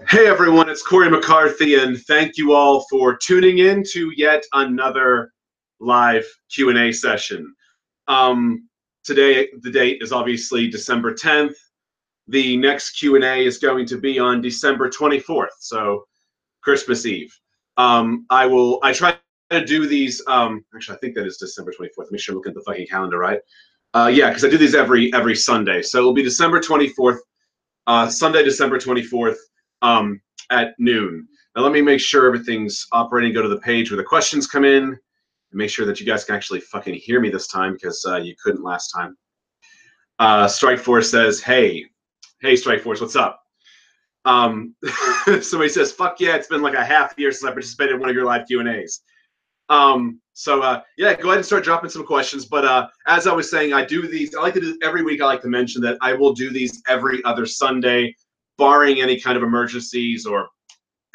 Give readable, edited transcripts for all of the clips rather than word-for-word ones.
Hey everyone, it's Cory McCarthy, and thank you all for tuning in to yet another live Q&A session. Today, the date is obviously December 10th. The next Q&A is going to be on December 24th, so Christmas Eve. I try to do these, actually I think that is December 24th. Make sure I'm looking at the fucking calendar, right? Yeah, because I do these every Sunday. So it'll be December 24th, Sunday, December 24th. At noon. Now let me make sure everything's operating. Go to the page where the questions come in and make sure that you guys can actually fucking hear me this time, because you couldn't last time. Strikeforce says, hey Strikeforce, what's up? Somebody says, fuck yeah, it's been like a half year since I participated in one of your live Q&As. Yeah, go ahead and start dropping some questions. But as I was saying, I do these, I like to do every week. I like to mention that I will do these every other Sunday, barring any kind of emergencies or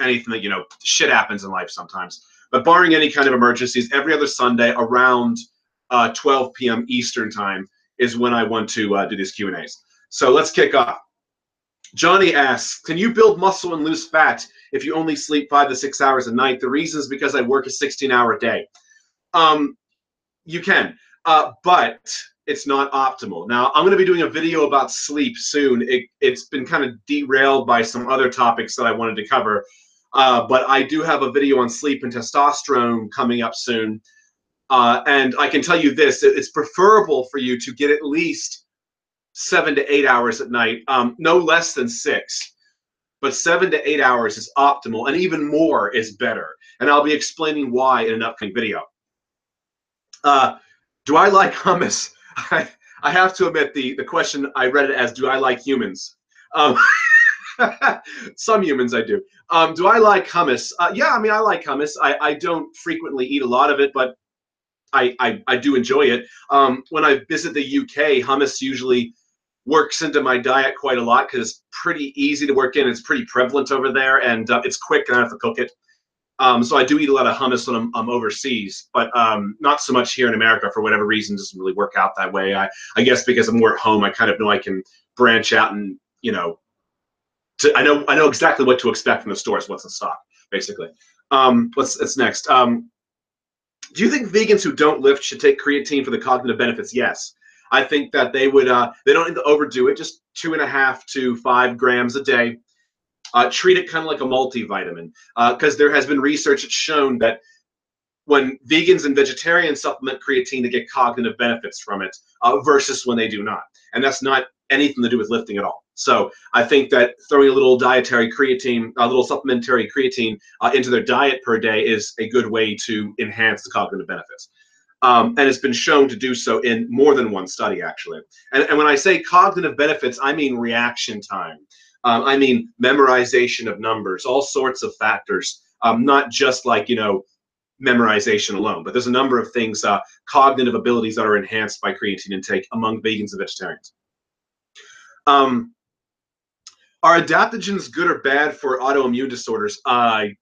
anything that, you know, shit happens in life sometimes. But barring any kind of emergencies, every other Sunday around 12 p.m. Eastern time is when I want to do these Q&As. So let's kick off. Johnny asks, can you build muscle and lose fat if you only sleep 5 to 6 hours a night? The reason is because I work a 16-hour day. You can, but it's not optimal. Now, I'm going to be doing a video about sleep soon. It's been kind of derailed by some other topics that I wanted to cover, but I do have a video on sleep and testosterone coming up soon. And I can tell you this, it's preferable for you to get at least 7 to 8 hours at night, no less than 6. But 7 to 8 hours is optimal, and even more is better. And I'll be explaining why in an upcoming video. Do I like hummus? I have to admit, the question, I read it as, do I like humans? Some humans I do. Do I like hummus? Yeah, I mean, I like hummus. I don't frequently eat a lot of it, but I do enjoy it. When I visit the UK, hummus usually works into my diet quite a lot because it's pretty easy to work in. It's pretty prevalent over there, and it's quick, and I don't have to cook it. So I do eat a lot of hummus when I'm overseas, but not so much here in America for whatever reason. It doesn't really work out that way. I guess because I'm more at home, I kind of know I can branch out and, you know, I know exactly what to expect from the stores, what's in stock, basically. What's next? Do you think vegans who don't lift should take creatine for the cognitive benefits? Yes. I think that they would, they don't need to overdo it, just 2.5 to 5 grams a day. Treat it kind of like a multivitamin, because there has been research that's shown that when vegans and vegetarians supplement creatine, they get cognitive benefits from it versus when they do not. And that's not anything to do with lifting at all. So I think that throwing a little dietary creatine, a little supplementary creatine into their diet per day is a good way to enhance the cognitive benefits. And it's been shown to do so in more than one study, actually. And when I say cognitive benefits, I mean reaction time. I mean memorization of numbers, all sorts of factors, not just like, you know, memorization alone, but there's a number of things, cognitive abilities that are enhanced by creatine intake among vegans and vegetarians. Are adaptogens good or bad for autoimmune disorders? I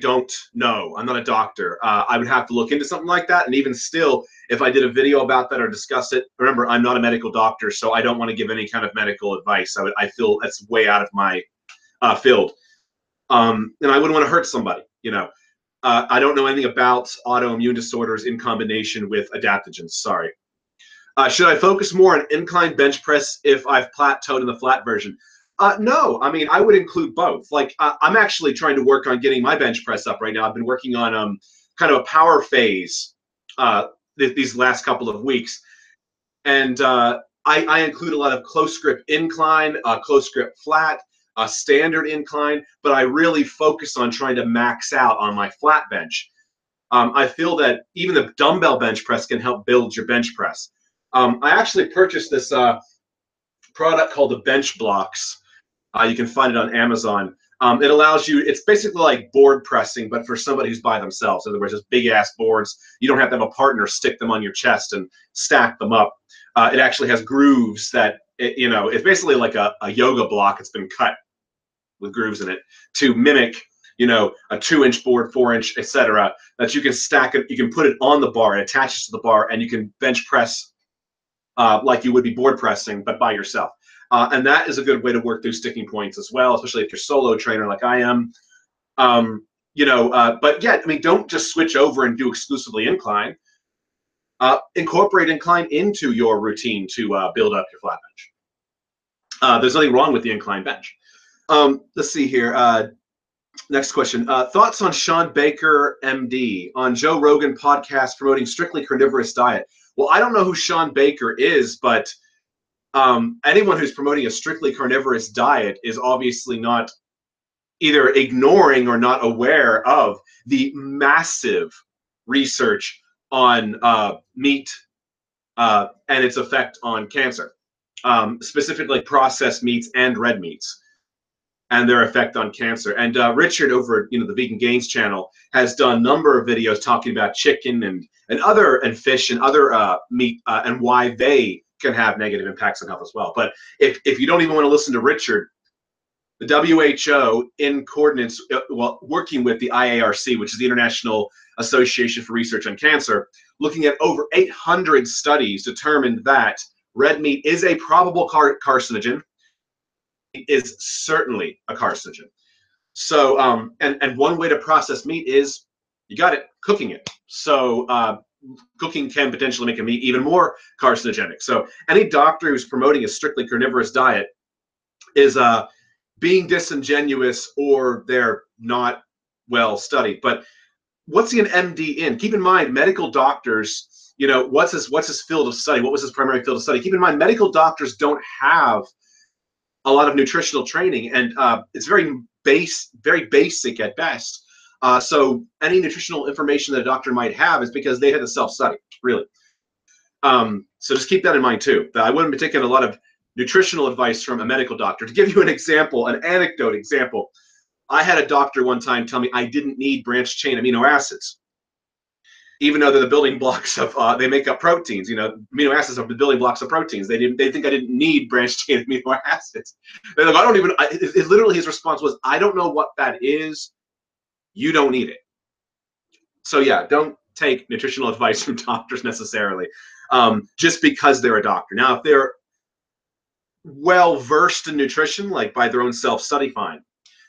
don't know. I'm not a doctor. I would have to look into something like that. And even still, if I did a video about that or discuss it, remember, I'm not a medical doctor, so I don't want to give any kind of medical advice. I feel that's way out of my field. And I wouldn't want to hurt somebody, you know. I don't know anything about autoimmune disorders in combination with adaptogens. Sorry. Should I focus more on incline bench press if I've plateaued in the flat version? No, I mean, I would include both. Like, I'm actually trying to work on getting my bench press up right now. I've been working on kind of a power phase these last couple of weeks. And I include a lot of close grip incline, close grip flat, standard incline, but I really focus on trying to max out on my flat bench. I feel that even the dumbbell bench press can help build your bench press. I actually purchased this product called the Bench Blocks. You can find it on Amazon. It allows you, it's basically like board pressing, but for somebody who's by themselves. In other words, just big ass boards. You don't have to have a partner stick them on your chest and stack them up. It actually has grooves that, you know, it's basically like a yoga block. It's been cut with grooves in it to mimic, you know, a 2-inch board, 4-inch, etc. That you can stack it, you can put it on the bar, it attaches to the bar, and you can bench press like you would be board pressing, but by yourself. And that is a good way to work through sticking points as well, especially if you're solo trainer like I am. But yeah, I mean, don't just switch over and do exclusively incline. Incorporate incline into your routine to build up your flat bench. There's nothing wrong with the incline bench. Let's see here. Next question. Thoughts on Sean Baker, MD, on Joe Rogan podcast promoting strictly carnivorous diet? Well, I don't know who Sean Baker is, but anyone who's promoting a strictly carnivorous diet is obviously not either ignoring or not aware of the massive research on meat and its effect on cancer, specifically processed meats and red meats, and their effect on cancer. And Richard over at the Vegan Gains channel has done a number of videos talking about chicken and fish and other meat and why they can have negative impacts on health as well. But if you don't even want to listen to Richard, the WHO, in coordinates, working with the IARC, which is the International Association for Research on Cancer, looking at over 800 studies, determined that red meat is a probable carcinogen. It is certainly a carcinogen. So, and one way to process meat is, you got it, cooking it. So cooking can potentially make a meat even more carcinogenic. So any doctor who's promoting a strictly carnivorous diet is being disingenuous, or they're not well studied. But what's he an MD in? Keep in mind, medical doctors, what's his field of study? What was his primary field of study? Keep in mind, medical doctors don't have a lot of nutritional training, and it's very basic at best. So any nutritional information that a doctor might have is because they had to self-study, really. So just keep that in mind too. I wouldn't be taking a lot of nutritional advice from a medical doctor. To give you an example, an anecdote example, I had a doctor one time tell me I didn't need branched chain amino acids, even though they're the building blocks of, they make up proteins. Amino acids are the building blocks of proteins. They think I didn't need branched chain amino acids. They're like, I don't even, literally his response was, I don't know what that is. You don't need it. So yeah, don't take nutritional advice from doctors necessarily, just because they're a doctor. Now, if they're well versed in nutrition, like by their own self-study, fine.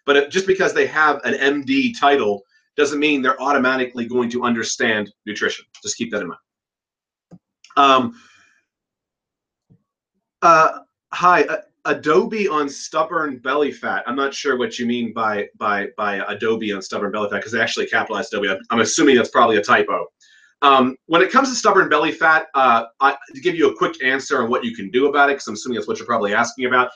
But just because they have an MD title doesn't mean they're automatically going to understand nutrition. Just keep that in mind. Hi, Adobe on stubborn belly fat. I'm not sure what you mean by Adobe on stubborn belly fat, because they actually capitalized Adobe. I'm assuming that's probably a typo. When it comes to stubborn belly fat, to give you a quick answer on what you can do about it, because I'm assuming that's what you're probably asking about.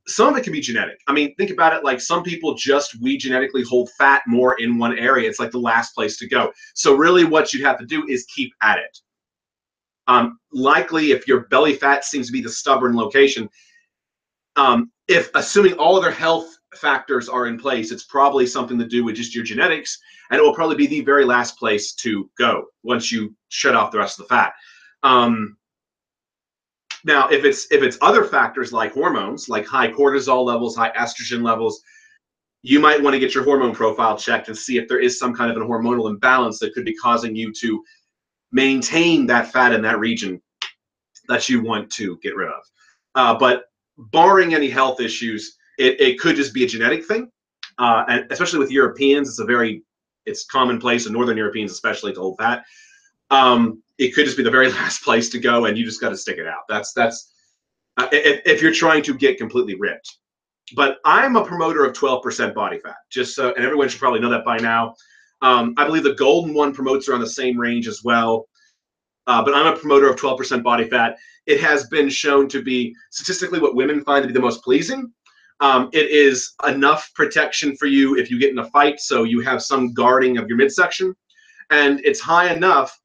Some of it can be genetic. I mean, think about it like some people we genetically hold fat more in one area. It's like the last place to go. So really what you'd have to do is keep at it. Likely, if your belly fat seems to be the stubborn location, if assuming all other health factors are in place, it's probably something to do with just your genetics, and it will probably be the very last place to go once you shut off the rest of the fat. Now, if it's other factors like hormones, like high cortisol levels, high estrogen levels, you might want to get your hormone profile checked and see if there is some kind of a hormonal imbalance that could be causing you to maintain that fat in that region that you want to get rid of. But barring any health issues, it could just be a genetic thing. And especially with Europeans, it's commonplace, in Northern Europeans especially, to hold fat. It could just be the very last place to go, and you just got to stick it out. That's if you're trying to get completely ripped. But I'm a promoter of 12% body fat, just so, and everyone should probably know that by now. I believe the Golden One promotes are on the same range as well. But I'm a promoter of 12% body fat. It has been shown to be statistically what women find to be the most pleasing. It is enough protection for you if you get in a fight, so you have some guarding of your midsection. And it's high enough,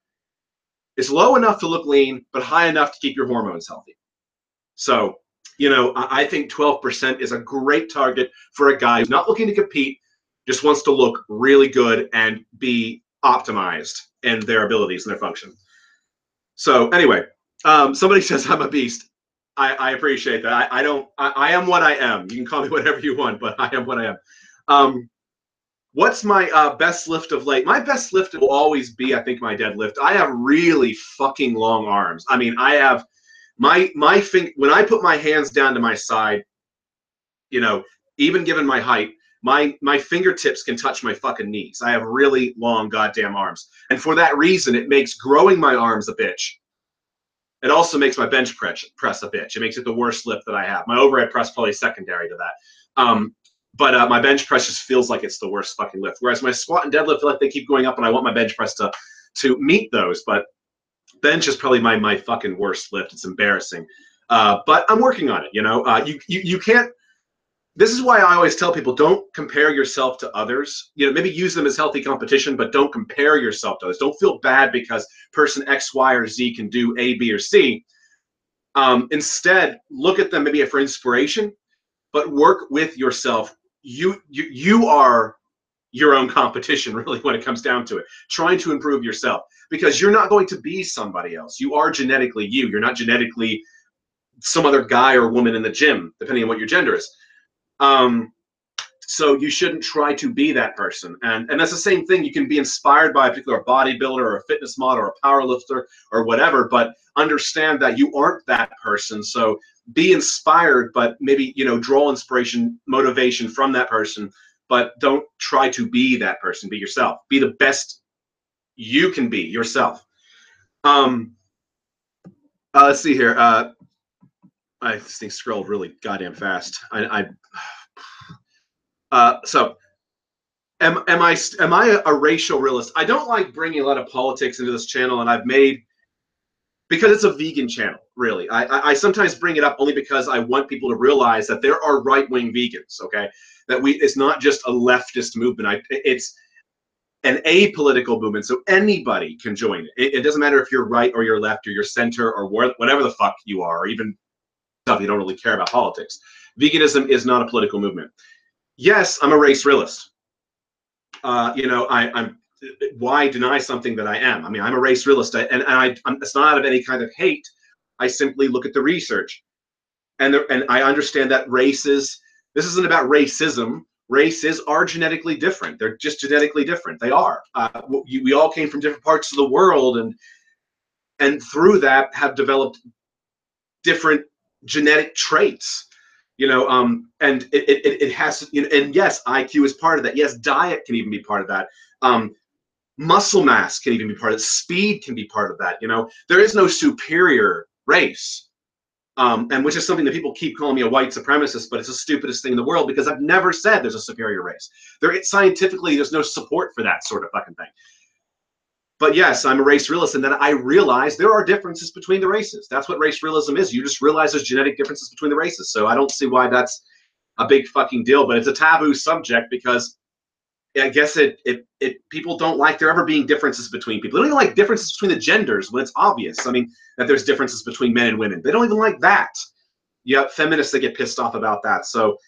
it's low enough to look lean, but high enough to keep your hormones healthy. So, I think 12% is a great target for a guy who's not looking to compete, just wants to look really good and be optimized in their abilities and their function. So anyway, somebody says I'm a beast. I appreciate that. I am what I am. You can call me whatever you want, but I am what I am. What's my best lift of late? My best lift will always be, I think, my deadlift. I have really fucking long arms. I mean, I have my when I put my hands down to my side, you know, even given my height, my fingertips can touch my fucking knees. I have really long goddamn arms. And for that reason, it makes growing my arms a bitch. It also makes my bench press a bitch. It makes it the worst lift that I have. My overhead press probably secondary to that. But my bench press just feels like it's the worst fucking lift. Whereas my squat and deadlift feel like they keep going up, and I want my bench press to meet those. But bench is probably my fucking worst lift. It's embarrassing. But I'm working on it. You know, you can't. This is why I always tell people, don't compare yourself to others. You know, maybe use them as healthy competition, but don't compare yourself to others. Don't feel bad because person X, Y, or Z can do A, B, or C. Instead, look at them maybe for inspiration, but work with yourself. You are your own competition, really, when it comes down to it. Trying to improve yourself, because you're not going to be somebody else. You are genetically you. You're not genetically some other guy or woman in the gym, depending on what your gender is. So you shouldn't try to be that person. And that's the same thing. You can be inspired by a particular bodybuilder or a fitness model or a powerlifter or whatever, but understand that you aren't that person. So be inspired, but maybe, you know, draw inspiration, motivation from that person, but don't try to be that person. Be yourself. Be the best you can be yourself. Let's see here. This thing scrolled really goddamn fast. So am I a racial realist? I don't like bringing a lot of politics into this channel, and I've made, because it's a vegan channel, really. I sometimes bring it up only because I want people to realize that there are right-wing vegans, okay? That it's not just a leftist movement. It's an apolitical movement, so anybody can join it. It doesn't matter if you're right or you're left or you're center or whatever the fuck you are, or even stuff you don't really care about politics. Veganism is not a political movement. Yes, I'm a race realist. You know, I'm. Why deny something that I am? I mean, I'm a race realist, and it's not out of any kind of hate. I simply look at the research, and I understand that races. This isn't about racism. Races are genetically different. They're just genetically different. They are. We all came from different parts of the world, and through that have developed different genetic traits. You know, and it has, you know, and yes, IQ is part of that. Yes, diet can even be part of that. Muscle mass can even be part of it. Speed can be part of that. You know, there is no superior race, and which is something that people keep calling me a white supremacist, but it's the stupidest thing in the world, because I've never said there's a superior race. Scientifically, there's no support for that sort of fucking thing. But yes, I'm a race realist, and then I realize there are differences between the races. That's what race realism is. You just realize there's genetic differences between the races. So I don't see why that's a big fucking deal, but it's a taboo subject because I guess people don't like there ever being differences between people. They don't even like differences between the genders when it's obvious. I mean, that there's differences between men and women. They don't even like that. You have feminists that get pissed off about that. So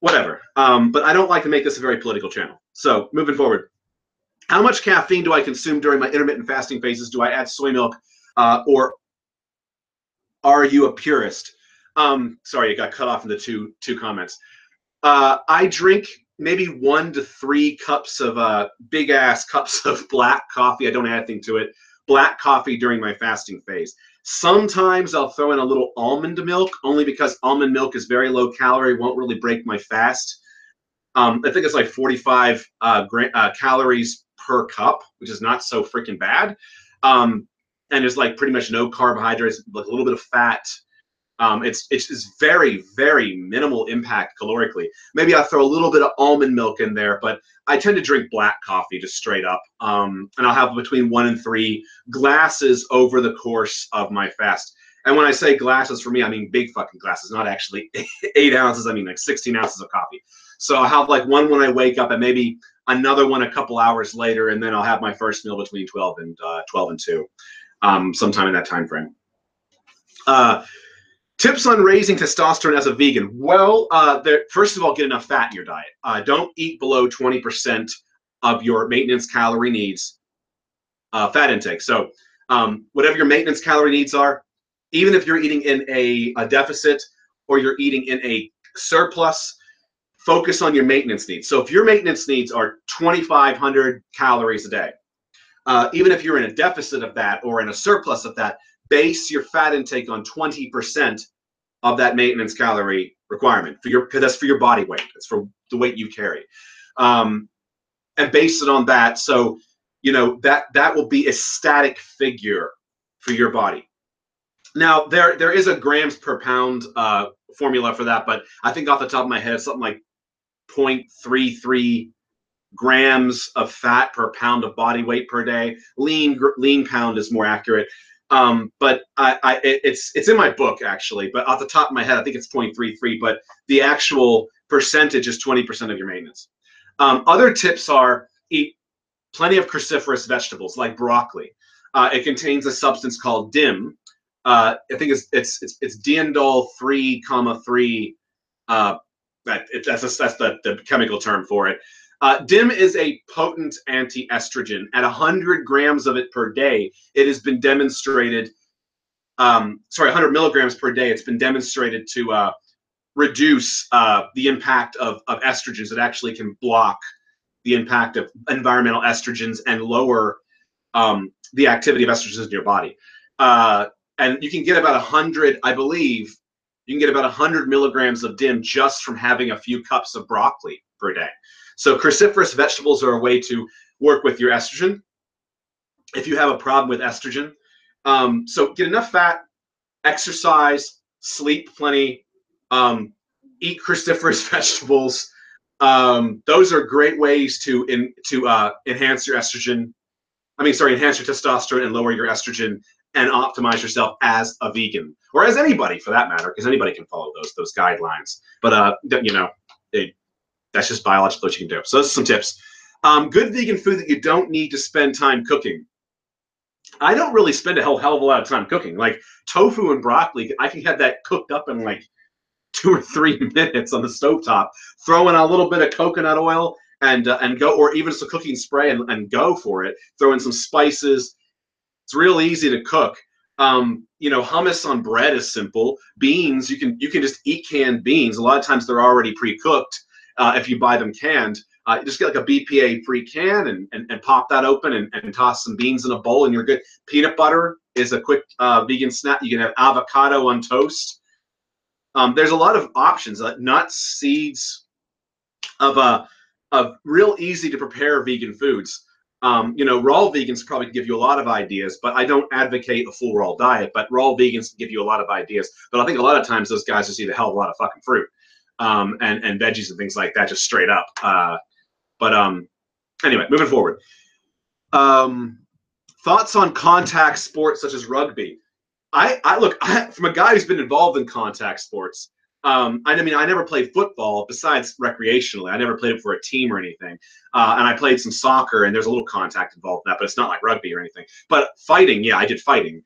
whatever. But I don't like to make this a very political channel. So moving forward. How much caffeine do I consume during my intermittent fasting phases? Do I add soy milk, or are you a purist? Sorry, it got cut off into two comments. I drink maybe 1 to 3 cups of big ass cups of black coffee. I don't add anything to it. Black coffee during my fasting phase. Sometimes I'll throw in a little almond milk, only because almond milk is very low calorie, won't really break my fast. I think it's like 45 calories per cup, which is not so freaking bad. And there's like pretty much no carbohydrates, like a little bit of fat. It's very, very minimal impact calorically. Maybe I'll throw a little bit of almond milk in there, but I tend to drink black coffee just straight up. And I'll have between 1 and 3 glasses over the course of my fast. And when I say glasses, for me, I mean big fucking glasses, not actually 8 ounces. I mean like 16 ounces of coffee. So I'll have like one when I wake up, and maybe another one a couple hours later, and then I'll have my first meal between 12 and 2, sometime in that time frame. Tips on raising testosterone as a vegan. Well, first of all, get enough fat in your diet. Don't eat below 20% of your maintenance calorie needs, fat intake. So whatever your maintenance calorie needs are, even if you're eating in a deficit or you're eating in a surplus, focus on your maintenance needs. So if your maintenance needs are 2,500 calories a day, even if you're in a deficit of that or in a surplus of that, base your fat intake on 20% of that maintenance calorie requirement because that's for your body weight. It's for the weight you carry, and base it on that. So that will be a static figure for your body. Now there is a grams per pound formula for that, but I think off the top of my head, something like 0.33 grams of fat per pound of body weight per day. Lean pound is more accurate. But it's in my book actually, but off the top of my head, I think it's 0.33, but the actual percentage is 20% of your maintenance. Other tips are eat plenty of cruciferous vegetables like broccoli. It contains a substance called DIM. I think it's diindol 3,3. That's the chemical term for it. DIM is a potent anti-estrogen. At 100 grams of it per day, it has been demonstrated, 100 milligrams per day, it's been demonstrated to reduce the impact of estrogens. It actually can block the impact of environmental estrogens and lower the activity of estrogens in your body. And you can get about 100, I believe, you can get about 100 milligrams of DIM just from having a few cups of broccoli per day. So cruciferous vegetables are a way to work with your estrogen if you have a problem with estrogen. So get enough fat, exercise, sleep plenty, eat cruciferous vegetables. Those are great ways to enhance your estrogen. Enhance your testosterone and lower your estrogen and optimize yourself as a vegan, or as anybody for that matter, because anybody can follow those guidelines. But that's just biological what you can do. So those are some tips. Good vegan food that you don't need to spend time cooking. I don't really spend a hell of a lot of time cooking. Like tofu and broccoli, I can have that cooked up in like 2 or 3 minutes on the stovetop. Throw in a little bit of coconut oil and go, or even some cooking spray and go for it. Throw in some spices. It's real easy to cook. Hummus on bread is simple. Beans, you can just eat canned beans. A lot of times they're already pre-cooked. If you buy them canned, you just get like a BPA-free can and pop that open and toss some beans in a bowl and you're good. Peanut butter is a quick vegan snack. You can have avocado on toast. There's a lot of options. Nuts, seeds, of real easy to prepare vegan foods. Raw vegans probably give you a lot of ideas, but I don't advocate a full raw diet. But raw vegans can give you a lot of ideas. But I think a lot of times those guys just eat a hell of a lot of fucking fruit. And veggies and things like that, just straight up. Anyway, moving forward. Thoughts on contact sports such as rugby. From a guy who's been involved in contact sports, I never played football besides recreationally. I never played it for a team or anything. And I played some soccer, and there's a little contact involved in that, but it's not like rugby or anything. But fighting, yeah, I did fighting.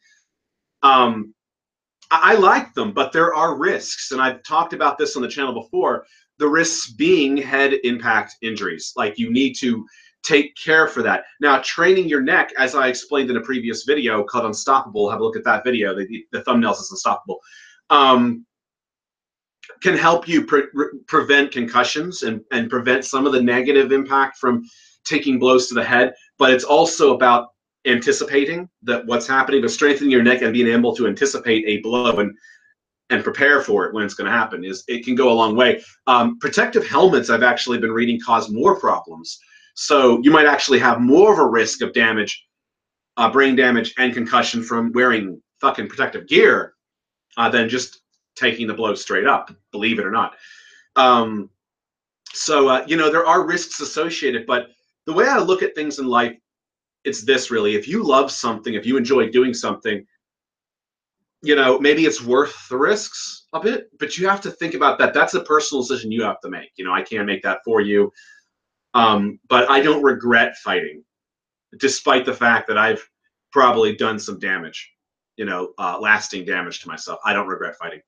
I like them, but there are risks, and I've talked about this on the channel before. The risks being head impact injuries. Like you need to take care for that. Now, training your neck, as I explained in a previous video called Unstoppable, have a look at that video. The thumbnail is Unstoppable. Can help you prevent concussions and prevent some of the negative impact from taking blows to the head. But it's also about anticipating what's happening, but strengthening your neck and being able to anticipate a blow and prepare for it when it's going to happen. It can go a long way. Protective helmets, I've actually been reading, cause more problems. So you might actually have more of a risk of damage, brain damage and concussion from wearing fucking protective gear than just taking the blow straight up, believe it or not. There are risks associated, but the way I look at things in life, it's this really. If you love something, if you enjoy doing something, maybe it's worth the risks a bit, but you have to think about that. That's a personal decision you have to make. I can't make that for you. But I don't regret fighting, despite the fact that I've probably done some damage, lasting damage to myself. I don't regret fighting.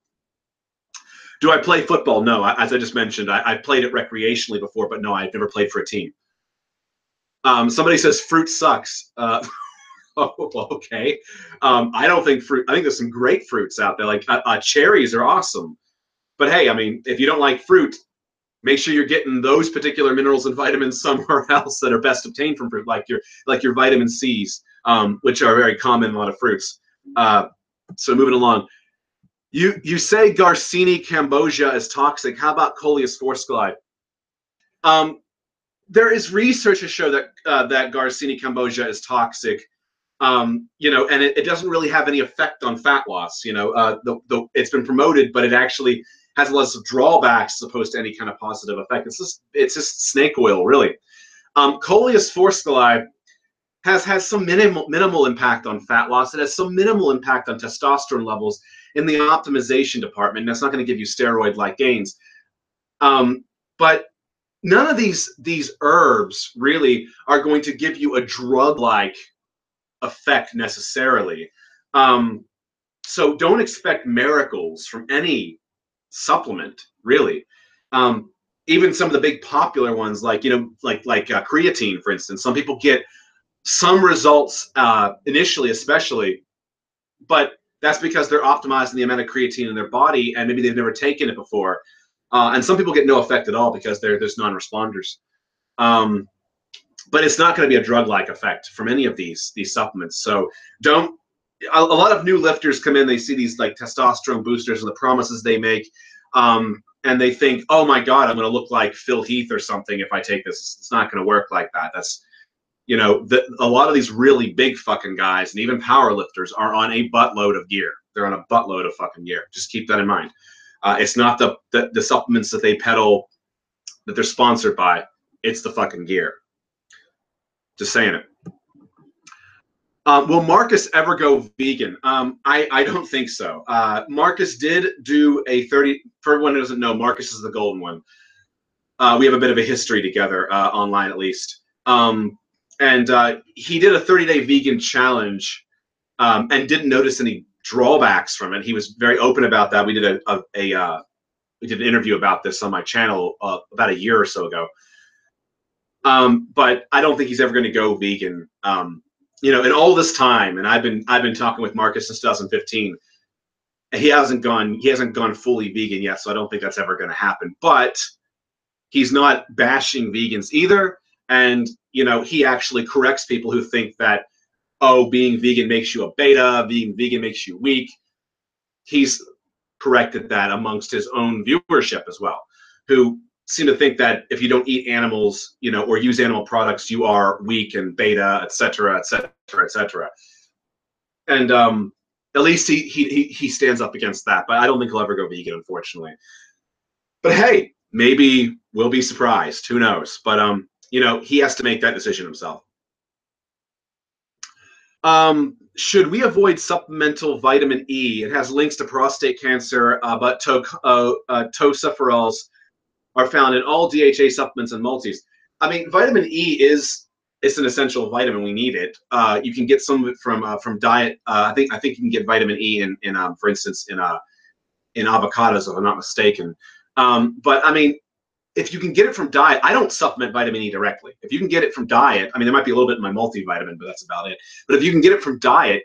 Do I play football? No. As I just mentioned, I played it recreationally before, but no, I've never played for a team. Somebody says fruit sucks. Okay. I don't think fruit. I think there's some great fruits out there. Like cherries are awesome. But hey, if you don't like fruit, make sure you're getting those particular minerals and vitamins somewhere else that are best obtained from fruit, like your vitamin C's, which are very common in a lot of fruits. So moving along, you say Garcinia cambogia is toxic. How about Coleus forscoli? There is research to show that that Garcinia cambogia is toxic. You know, and it doesn't really have any effect on fat loss. You know, it's been promoted, but it actually has lots of drawbacks as opposed to any kind of positive effect. It's just snake oil, really. Coleus forscoli has some minimal impact on fat loss. It has some minimal impact on testosterone levels in the optimization department. That's not going to give you steroid-like gains. But none of these herbs really are going to give you a drug-like effect necessarily. So don't expect miracles from any supplement, really. Even some of the big popular ones, like creatine, for instance. Some people get some results initially, especially, but that's because they're optimizing the amount of creatine in their body, and maybe they've never taken it before. And some people get no effect at all because they're just non-responders. But it's not going to be a drug-like effect from any of these supplements. So don't. A lot of new lifters come in, they see these like testosterone boosters and the promises they make, and they think, oh my God, I'm going to look like Phil Heath or something if I take this. It's not going to work like that. That's, you know, a lot of these really big fucking guys and even power lifters are on a buttload of gear. They're on a buttload of fucking gear. Just keep that in mind. It's not the supplements that they peddle that they're sponsored by. It's the fucking gear. Just saying it. Will Marcus ever go vegan? I don't think so. Marcus did do a 30, for everyone who doesn't know, Marcus is the golden one. We have a bit of a history together, online at least. And he did a 30-day vegan challenge and didn't notice any drawbacks from it. He was very open about that. We did we did an interview about this on my channel about a year or so ago. But I don't think he's ever going to go vegan. You know, in all this time, and I've been talking with Marcus since 2015. He hasn't gone fully vegan yet, so I don't think that's ever going to happen. But he's not bashing vegans either, and you know, he actually corrects people who think that, oh, being vegan makes you a beta, being vegan makes you weak. He's corrected that amongst his own viewership as well, who seem to think that if you don't eat animals, you know, or use animal products, you are weak and beta, etc., etc., etc. And at least he stands up against that. But I don't think he'll ever go vegan, unfortunately. But hey, maybe we'll be surprised. Who knows? But you know, he has to make that decision himself. Should we avoid supplemental vitamin E? It has links to prostate cancer, but tocopherols are found in all DHA supplements and multis. I mean, vitamin E it's an essential vitamin. We need it. You can get some of it from diet. I think you can get vitamin E in for instance, in avocados, if I'm not mistaken. But I mean, if you can get it from diet, I don't supplement vitamin E directly. If you can get it from diet, I mean, there might be a little bit in my multivitamin, but that's about it. But if you can get it from diet,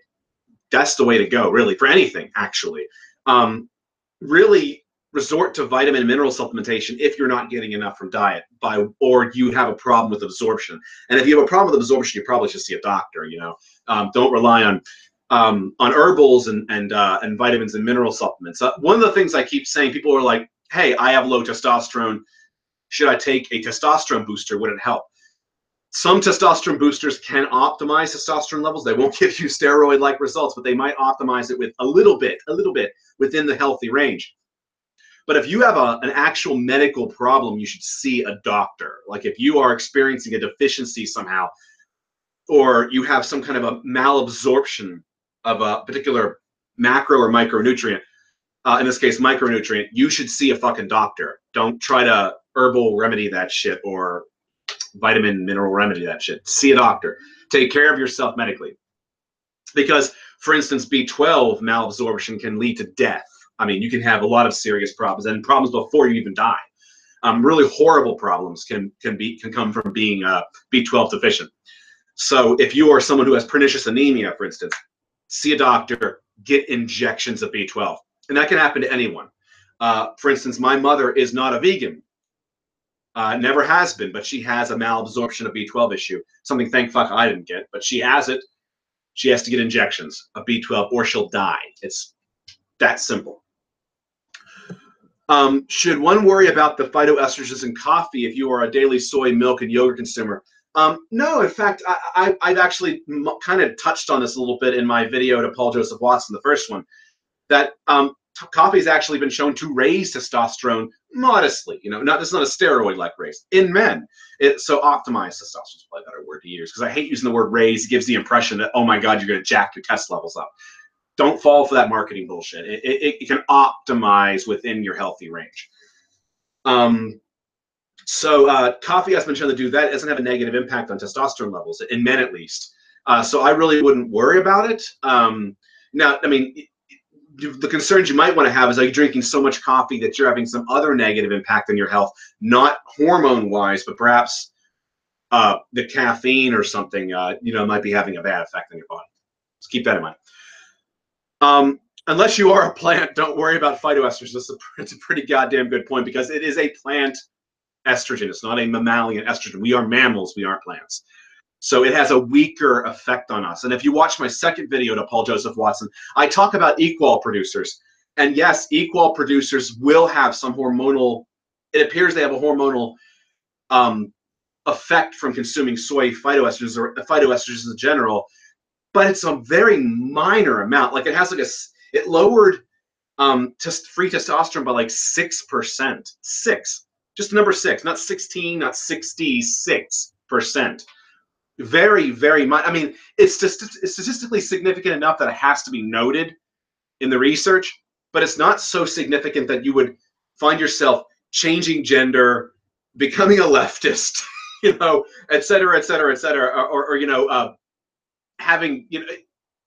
that's the way to go, really, for anything, actually. Really resort to vitamin and mineral supplementation if you're not getting enough from diet, or you have a problem with absorption. And if you have a problem with absorption, you probably should see a doctor. You know, don't rely on herbals and vitamins and mineral supplements. One of the things I keep saying, people are like, "Hey, I have low testosterone. Should I take a testosterone booster? Would it help?" Some testosterone boosters can optimize testosterone levels. They won't give you steroid-like results, but they might optimize it with a little bit within the healthy range. But if you have an actual medical problem, you should see a doctor. Like if you are experiencing a deficiency somehow, or you have some kind of a malabsorption of a particular macro or micronutrient, in this case micronutrient, you should see a fucking doctor. Don't try to herbal remedy that shit or vitamin mineral remedy that shit. See a doctor. Take care of yourself medically. Because, for instance, B12 malabsorption can lead to death. I mean, you can have a lot of serious problems, and problems before you even die. Really horrible problems can come from being B12 deficient. So if you are someone who has pernicious anemia, for instance, see a doctor, get injections of B12. And that can happen to anyone. For instance, my mother is not a vegan, Never has been, but she has a malabsorption of B12 issue. Something thank fuck I didn't get, but she has it. She has to get injections of B12 or she'll die. It's that simple. Should one worry about the phytoestrogens in coffee if you are a daily soy milk and yogurt consumer? No, in fact, I've actually kind of touched on this a little bit in my video to Paul Joseph Watson, the first one, that coffee has actually been shown to raise testosterone modestly. You know, it's not a steroid-like raise in men. So optimized testosterone is probably a better word to use, because I hate using the word raise. It gives the impression that, oh my God, you're going to jack your test levels up. Don't fall for that marketing bullshit. It can optimize within your healthy range. So coffee has been shown to do that. It doesn't have a negative impact on testosterone levels, in men at least. So I really wouldn't worry about it. Now, I mean, the concerns you might want to have is, are you drinking so much coffee that you're having some other negative impact on your health, not hormone-wise, but perhaps the caffeine or something, might be having a bad effect on your body. So keep that in mind. Unless you are a plant, don't worry about phytoestrogens. It's a pretty goddamn good point, because it is a plant estrogen. It's not a mammalian estrogen. We are mammals. We aren't plants. So it has a weaker effect on us. And if you watch my second video to Paul Joseph Watson, I talk about equal producers. And yes, equal producers will have some hormonal, it appears they have a hormonal effect from consuming soy phytoestrogens or phytoestrogens in general, but it's a very minor amount. Like it has like it lowered free testosterone by like 6%. Just the number 6, not 16, not 66%. Very, very much. I mean, it's statistically significant enough that it has to be noted in the research, but it's not so significant that you would find yourself changing gender, becoming a leftist, et cetera, et cetera, et cetera, or having,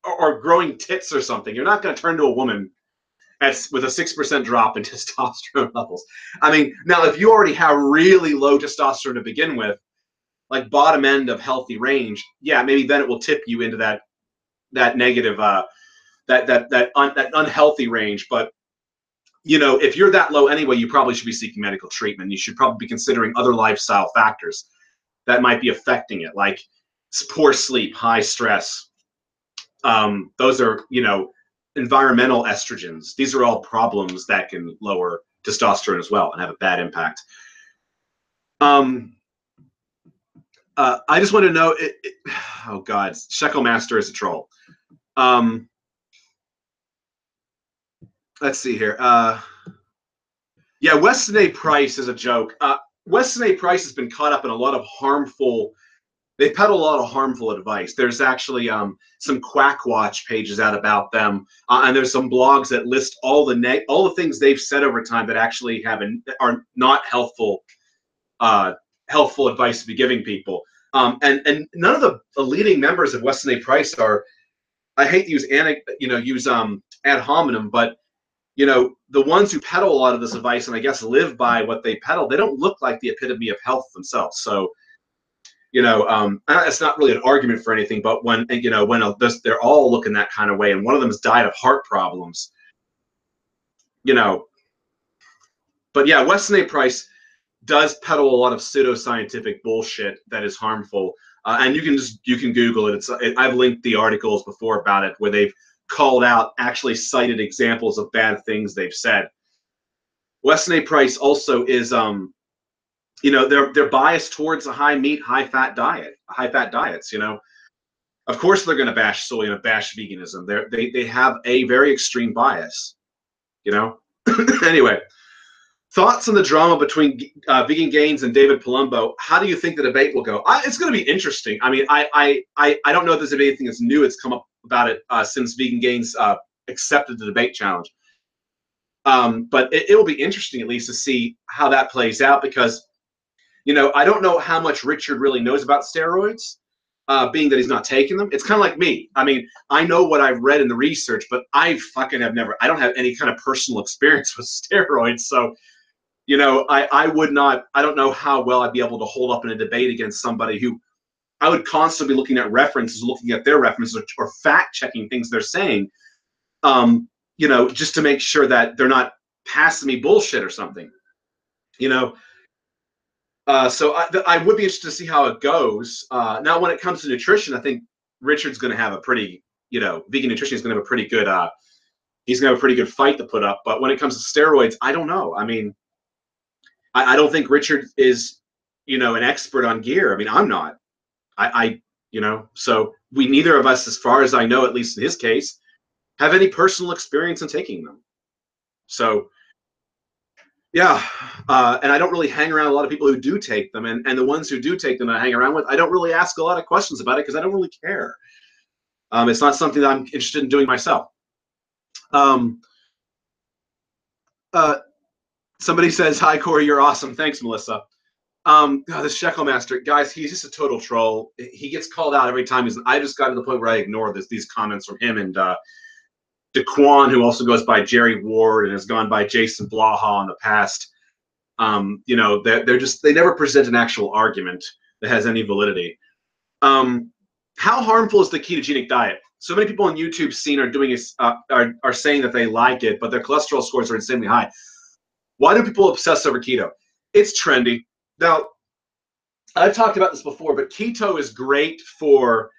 or growing tits or something. You're not going to turn to a woman with a 6% drop in testosterone levels. I mean, now if you already have really low testosterone to begin with, like bottom end of healthy range, yeah, maybe then it will tip you into that negative, that unhealthy range. But if you're that low anyway, you probably should be seeking medical treatment. You should probably be considering other lifestyle factors that might be affecting it, like poor sleep, high stress. Those are, environmental estrogens. These are all problems that can lower testosterone as well and have a bad impact. I just want to know, oh God, Shekel Master is a troll. Let's see here. Yeah, Weston A. Price is a joke. Weston A. Price has been caught up in a lot of harmful, they peddle a lot of harmful advice. There's actually some Quack Watch pages out about them, and there's some blogs that list all the things they've said over time that actually are not helpful advice to be giving people. And none of the leading members of Weston A. Price are, I hate to use ad hominem, but the ones who peddle a lot of this advice and I guess live by what they peddle, they don't look like the epitome of health themselves. So it's not really an argument for anything, but when they're all looking that kind of way, and one of them has died of heart problems, but yeah, Weston A. Price does peddle a lot of pseudoscientific bullshit that is harmful, and you can Google it. I've linked the articles before about it where they've called out, actually cited examples of bad things they've said. Weston A. Price also is they're biased towards a high meat, high fat diets. Of course they're going to bash soy and bash veganism. They have a very extreme bias. Anyway. Thoughts on the drama between Vegan Gains and David Palumbo? How do you think the debate will go? It's going to be interesting. I mean, I don't know if there's anything that's new that's come up about it since Vegan Gains accepted the debate challenge. But it will be interesting at least to see how that plays out, because, I don't know how much Richard really knows about steroids, being that he's not taking them. It's kind of like me. I mean, I know what I've read in the research, but I don't have any kind of personal experience with steroids. So, I don't know how well I'd be able to hold up in a debate against somebody who I would constantly be looking at references, looking at their references, or fact checking things they're saying, just to make sure that they're not passing me bullshit or something. So I would be interested to see how it goes. Now, when it comes to nutrition, I think Richard's going to have a pretty, vegan nutrition is going to have a pretty good, he's going to have a pretty good fight to put up. But when it comes to steroids, I don't know. I mean, I don't think Richard is, an expert on gear. I mean, I'm not. So we neither of us, as far as I know, at least in his case, have any personal experience in taking them. So, yeah, and I don't really hang around a lot of people who do take them, and the ones who do take them I hang around with, I don't really ask a lot of questions about it because I don't really care. It's not something that I'm interested in doing myself. Somebody says, "Hi, Cory, you're awesome." Thanks, Melissa. This Shekel Master, guys, he's just a total troll. He gets called out every time. I just got to the point where I ignore these comments from him and DeQuan, who also goes by Jerry Ward and has gone by Jason Blaha in the past. They never present an actual argument that has any validity. How harmful is the ketogenic diet? So many people on YouTube scene are saying that they like it, but their cholesterol scores are insanely high. Why do people obsess over keto? It's trendy. Now, I've talked about this before, but keto is great for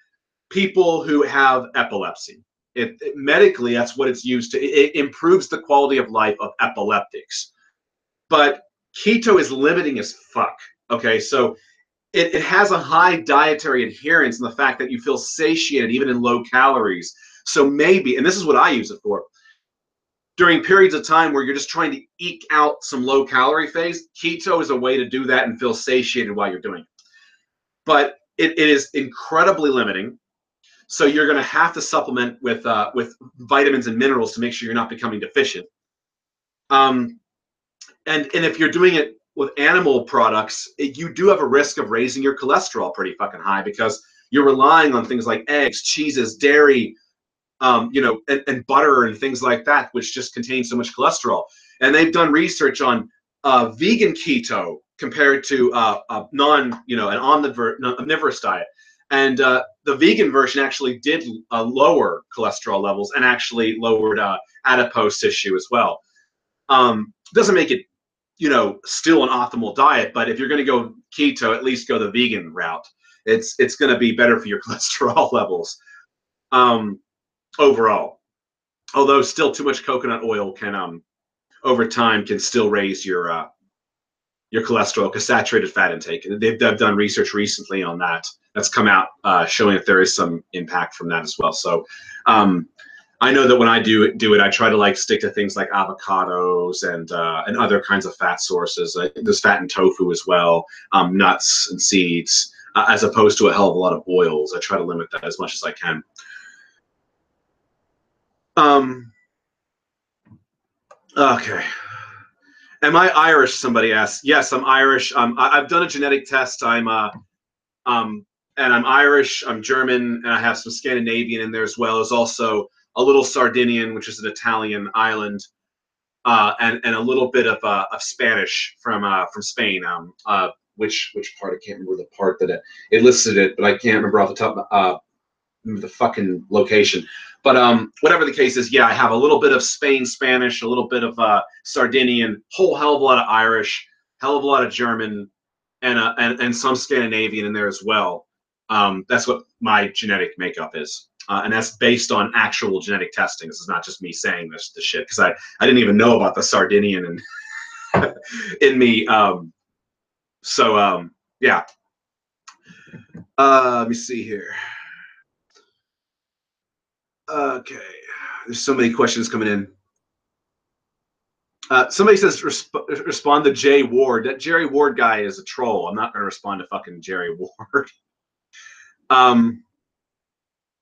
people who have epilepsy. Medically, that's what it's used to. It improves the quality of life of epileptics. But keto is limiting as fuck. Okay, so it has a high dietary adherence in the fact that you feel satiated even in low calories. So maybe, and this is what I use it for, during periods of time where you're just trying to eke out some low calorie phase, keto is a way to do that and feel satiated while you're doing it. But it is incredibly limiting. So you're going to have to supplement with vitamins and minerals to make sure you're not becoming deficient. And if you're doing it with animal products, you do have a risk of raising your cholesterol pretty fucking high because you're relying on things like eggs, cheeses, dairy, and butter and things like that, which just contain so much cholesterol. And they've done research on vegan keto compared to an omnivorous diet. And the vegan version actually did lower cholesterol levels and actually lowered adipose tissue as well. Doesn't make it, still an optimal diet, but if you're going to go keto, at least go the vegan route. It's going to be better for your cholesterol levels overall. Although still too much coconut oil can, over time, can still raise your cholesterol because saturated fat intake. They've done research recently on that. That's come out showing that there is some impact from that as well. So I know that when I do it, I try to stick to things like avocados and other kinds of fat sources. There's fat in tofu as well, nuts and seeds, as opposed to a hell of a lot of oils. I try to limit that as much as I can. Okay. Am I Irish? Somebody asks. Yes, I'm Irish. I've done a genetic test. And I'm Irish. I'm German, and I have some Scandinavian in there as well. There's also a little Sardinian, which is an Italian island, and a little bit of Spanish from Spain. Which part? I can't remember the part that it listed it, but I can't remember off the top the fucking location. But whatever the case is, yeah, I have a little bit of Spanish, a little bit of Sardinian, whole hell of a lot of Irish, hell of a lot of German, and some Scandinavian in there as well. That's what my genetic makeup is. And that's based on actual genetic testing. This is not just me saying this shit, because I didn't even know about the Sardinian and in me. Yeah. Let me see here. Okay. There's so many questions coming in. Somebody says respond to Jay Ward. That Jerry Ward guy is a troll. I'm not going to respond to fucking Jerry Ward. And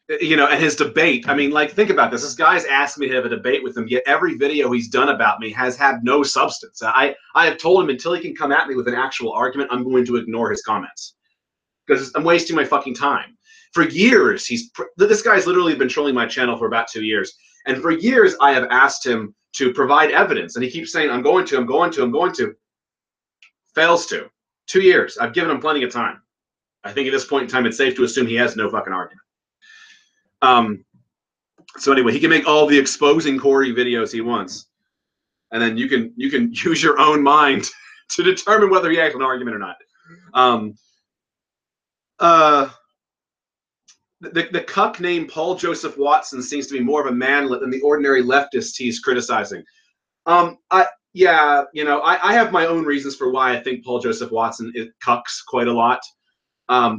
his debate. I mean, think about this. This guy's asked me to have a debate with him, yet every video he's done about me has had no substance. I have told him until he can come at me with an actual argument, I'm going to ignore his comments because I'm wasting my fucking time. For years, this guy's literally been trolling my channel for about 2 years. And for years, I have asked him to provide evidence. And he keeps saying, I'm going to. Fails to. 2 years. I've given him plenty of time. I think at this point in time, it's safe to assume he has no fucking argument. So anyway, he can make all the exposing Cory videos he wants. And then you can use your own mind to determine whether he has an argument or not. um, uh, the cuck named Paul Joseph Watson seems to be more of a manlet than the ordinary leftist he's criticizing. Yeah, you know, I have my own reasons for why I think Paul Joseph Watson cucks quite a lot.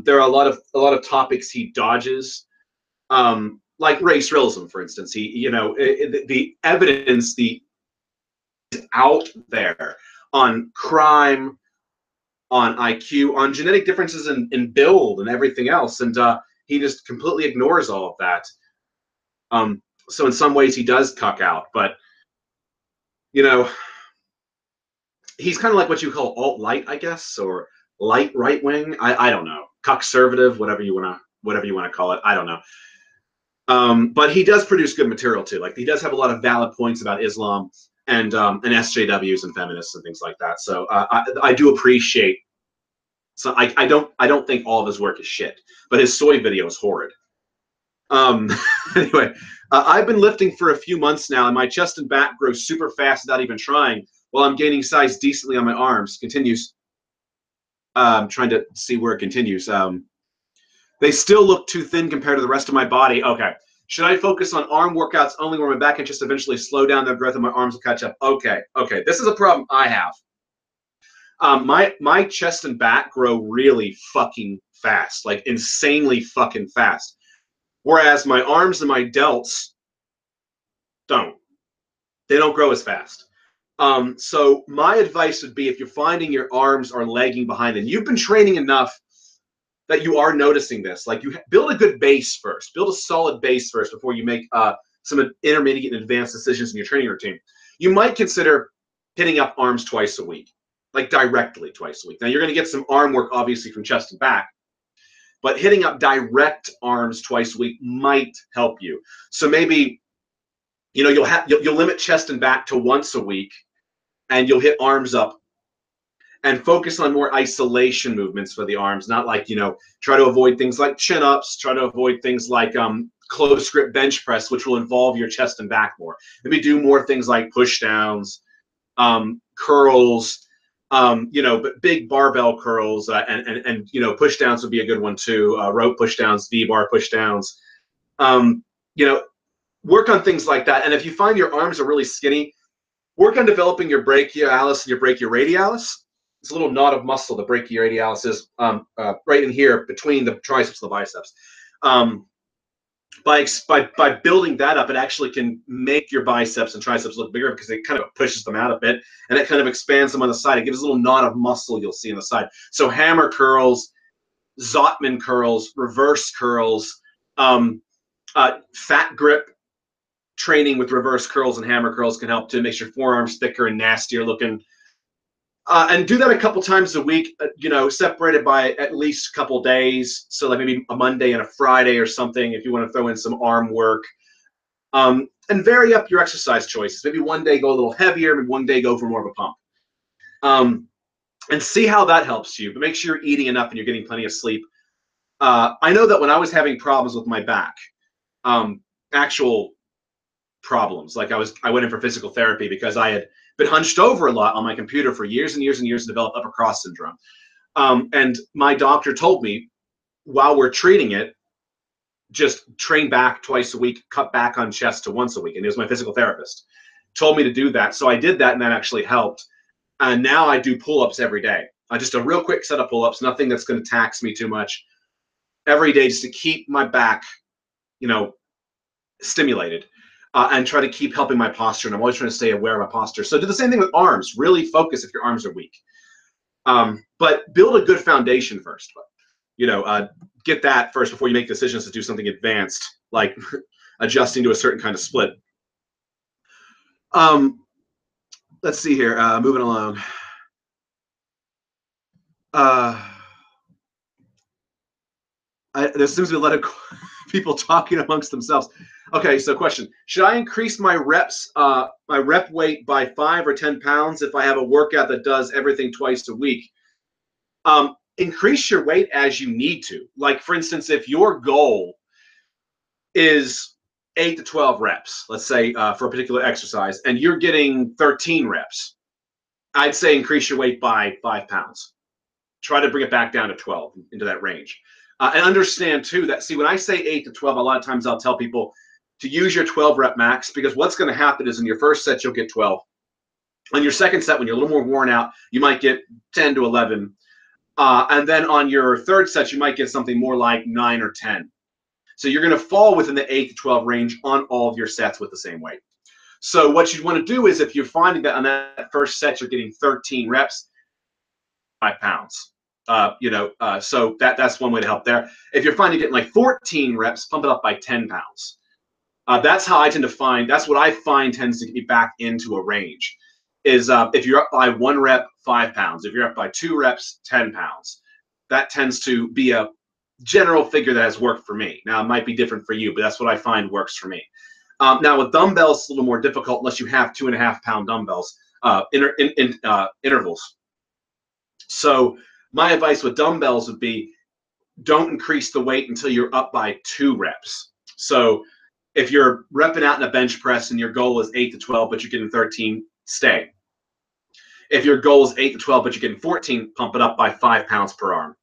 There are a lot of topics he dodges, like race realism, for instance. He, you know, the evidence out there on crime, on IQ, on genetic differences in build and everything else, and he just completely ignores all of that. So in some ways he does cuck out, but you know, he's kind of like what you call alt-light, I guess, or light right wing. I don't know, conservative, whatever you wanna call it. I don't know. But he does produce good material too. Like he does have a lot of valid points about Islam and SJWs and feminists and things like that. So I do appreciate. So I don't think all of his work is shit, but his soy video is horrid. Um, anyway, I've been lifting for a few months now, and my chest and back grow super fast without even trying, while I'm gaining size decently on my arms. Continues. I'm trying to see where it continues. They still look too thin compared to the rest of my body. Okay. Should I focus on arm workouts only where my back and chest eventually slow down their growth and my arms will catch up? Okay. Okay. This is a problem I have. My chest and back grow really fucking fast, like insanely fucking fast. Whereas my arms and my delts don't. They don't grow as fast. So my advice would be, if you're finding your arms are lagging behind and you've been training enough that you are noticing this, like, you build a good base first, build a solid base first before you make some intermediate and advanced decisions in your training routine. You might consider hitting up arms twice a week, like directly twice a week. Now you're going to get some arm work obviously from chest and back, but hitting up direct arms twice a week might help you. So maybe, you know, you'll limit chest and back to once a week, and you'll hit arms up and focus on more isolation movements for the arms, not like, you know, try to avoid things like chin-ups, try to avoid things like close grip bench press, which will involve your chest and back more. Maybe do more things like push downs, curls, you know, but big barbell curls, and you know, push downs would be a good one too. Rope push downs, V-bar push downs. You know, work on things like that. And if you find your arms are really skinny, work on developing your brachialis and your brachioradialis. It's a little knot of muscle. The brachioradialis is right in here between the triceps and the biceps. By building that up, it actually can make your biceps and triceps look bigger, because it kind of pushes them out a bit, and it kind of expands them on the side. It gives a little knot of muscle you'll see on the side. So hammer curls, Zotman curls, reverse curls, fat grip training with reverse curls and hammer curls can help to make your forearms thicker and nastier looking. And do that a couple times a week, you know, separated by at least a couple days. So like maybe a Monday and a Friday or something, if you want to throw in some arm work. And vary up your exercise choices. Maybe one day go a little heavier, maybe one day go for more of a pump. And see how that helps you. But make sure you're eating enough and you're getting plenty of sleep. I know that when I was having problems with my back, actual problems, like I went in for physical therapy because I had been hunched over a lot on my computer for years and years and years to develop upper cross syndrome. And my doctor told me, while we're treating it, just train back twice a week, cut back on chest to once a week. And he was my physical therapist. Told me to do that. So I did that, and that actually helped. And now I do pull-ups every day. Just a real quick set of pull-ups, nothing that's going to tax me too much, every day, just to keep my back, you know, stimulated. And try to keep helping my posture. And I'm always trying to stay aware of my posture. So do the same thing with arms. Really focus if your arms are weak. But build a good foundation first. You know, get that first before you make decisions to do something advanced, like adjusting to a certain kind of split. Let's see here. Moving along. There seems to be a lot of people talking amongst themselves. Okay, so question: should I increase my reps, my rep weight by 5 or 10 pounds if I have a workout that does everything twice a week? Increase your weight as you need to. Like, for instance, if your goal is 8 to 12 reps, let's say, for a particular exercise, and you're getting 13 reps, I'd say increase your weight by 5 pounds. try to bring it back down to 12, into that range. And understand too that, see, when I say 8 to 12, a lot of times I'll tell people to use your 12 rep max, because what's going to happen is in your first set, you'll get 12. On your second set, when you're a little more worn out, you might get 10 to 11. And then on your third set, you might get something more like 9 or 10. So you're going to fall within the 8 to 12 range on all of your sets with the same weight. So what you want to do is, if you're finding that on that first set you're getting 13 reps, 5 pounds. So that's one way to help there. If you're finding getting like 14 reps, pump it up by 10 pounds. That's how I tend to find. That's what I find tends to get me back into a range. Is if you're up by 1 rep, 5 pounds. If you're up by 2 reps, 10 pounds. That tends to be a general figure that has worked for me. Now, it might be different for you, but that's what I find works for me. Now, with dumbbells, it's a little more difficult unless you have 2.5 pound dumbbells, intervals. So my advice with dumbbells would be, don't increase the weight until you're up by 2 reps. So if you're repping out in a bench press and your goal is 8 to 12, but you're getting 13, stay. If your goal is 8 to 12, but you're getting 14, pump it up by 5 pounds per arm.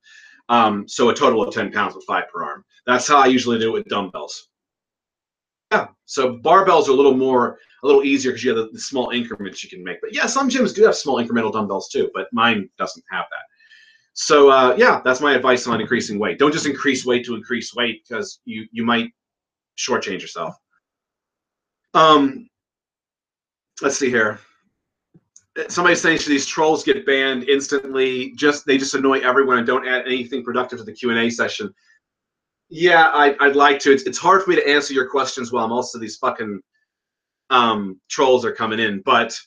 So a total of 10 pounds with 5 per arm. That's how I usually do it with dumbbells. Yeah, so barbells are a little easier because you have the small increments you can make. But yeah, some gyms do have small incremental dumbbells too, but mine doesn't have that. So yeah, that's my advice on increasing weight. Don't just increase weight to increase weight, because you might shortchange yourself. Let's see here. Somebody's saying, should these trolls get banned instantly? They just annoy everyone and don't add anything productive to the Q&A session. Yeah, I'd like to. It's hard for me to answer your questions while most of these fucking trolls are coming in. But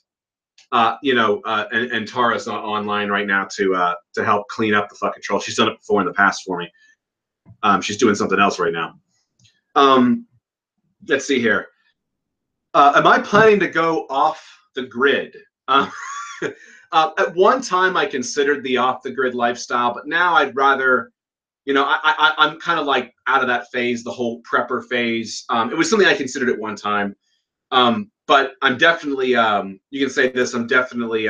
and Tara's not online right now to help clean up the fucking troll. She's done it before in the past for me. She's doing something else right now. Let's see here. Am I planning to go off the grid? At one time, I considered the off the grid lifestyle, but now I'd rather. I'm kind of like out of that phase, the whole prepper phase. It was something I considered at one time. But I'm definitely, you can say this, I'm definitely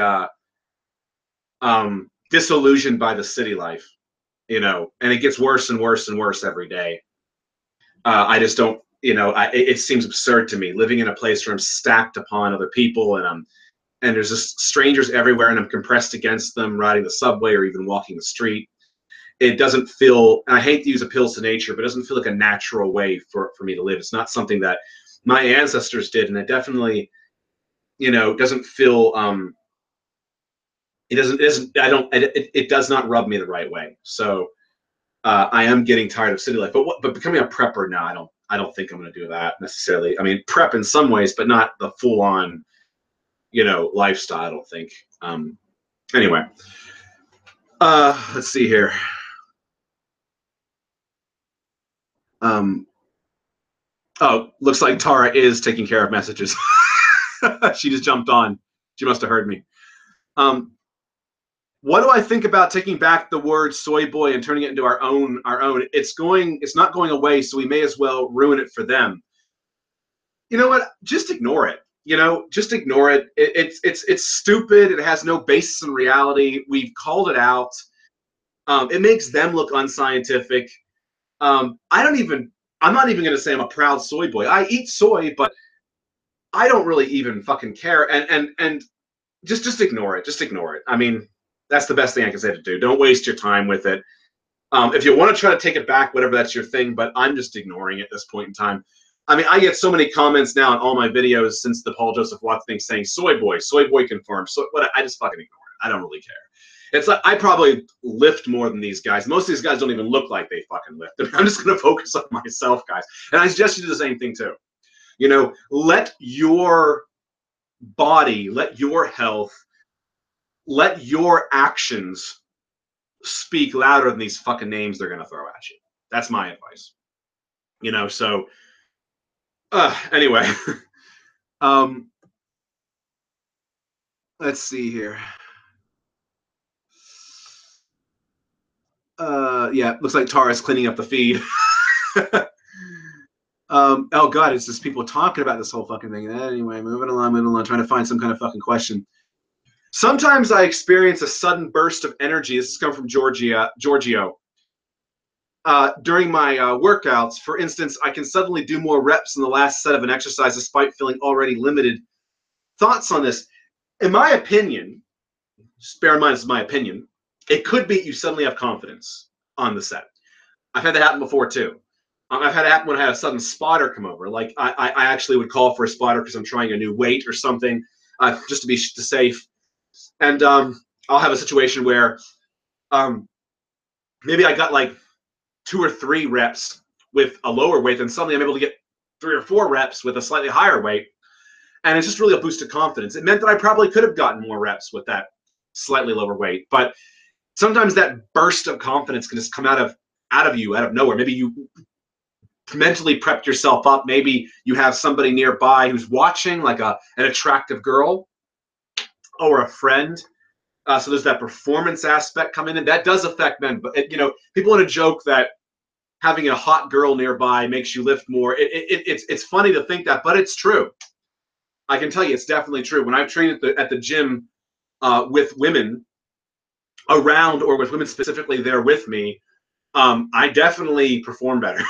disillusioned by the city life, and it gets worse and worse and worse every day. I just don't, it seems absurd to me, living in a place where I'm stacked upon other people, and there's just strangers everywhere, and I'm compressed against them, riding the subway or even walking the street. It doesn't feel, and I hate to use appeals to nature, but it doesn't feel like a natural way for me to live. It's not something that my ancestors did, and it definitely, doesn't feel, it does not rub me the right way. So I am getting tired of city life, but becoming a prepper now, I don't think I'm going to do that necessarily. I mean, prep in some ways, but not the full on, lifestyle, I don't think. Anyway, let's see here. Oh, looks like Tara is taking care of messages. She just jumped on. She must have heard me. What do I think about taking back the word soy boy and turning it into our own? It's not going away, so we may as well ruin it for them. You know what? Just ignore it. Just ignore it. It's stupid. It has no basis in reality. We've called it out. It makes them look unscientific. I'm not even going to say I'm a proud soy boy. I eat soy, but I don't really even fucking care. And just ignore it. Just ignore it. I mean, that's the best thing I can say to do. Don't waste your time with it. If you want to try to take it back, whatever, that's your thing, but I'm just ignoring it at this point in time. I mean, I get so many comments now on all my videos since the Paul Joseph Watts thing saying soy boy confirmed. So what? I just fucking ignore it. I don't really care. It's like I probably lift more than these guys. Most of these guys don't even look like they fucking lift. I'm just going to focus on myself, guys. And I suggest you do the same thing too. Let your body, let your health, let your actions speak louder than these fucking names they're going to throw at you. That's my advice. So anyway, let's see here. Yeah, looks like Tara's cleaning up the feed. Oh god, it's just people talking about this whole fucking thing. Anyway, moving along, trying to find some kind of fucking question. Sometimes I experience a sudden burst of energy. This is coming from Giorgio. During my workouts, for instance, I can suddenly do more reps in the last set of an exercise despite feeling already limited. Thoughts on this? In my opinion, just bear in mind this is my opinion, it could be you suddenly have confidence on the set. I've had that happen before too. I've had it happen when I had a sudden spotter come over. Like I actually would call for a spotter because I'm trying a new weight or something, just to be safe. And I'll have a situation where maybe I got like 2 or 3 reps with a lower weight, then suddenly I'm able to get 3 or 4 reps with a slightly higher weight. And it's just really a boost of confidence. It meant that I probably could have gotten more reps with that slightly lower weight. But sometimes that burst of confidence can just come out of you, out of nowhere. Maybe you mentally prepped yourself up. Maybe you have somebody nearby who's watching, like an attractive girl or a friend. So there's that performance aspect coming in. That does affect men. But, people want to joke that having a hot girl nearby makes you lift more. It's funny to think that, but it's true. I can tell you it's definitely true. When I've trained at the gym with women around, or with women specifically there with me, I definitely perform better.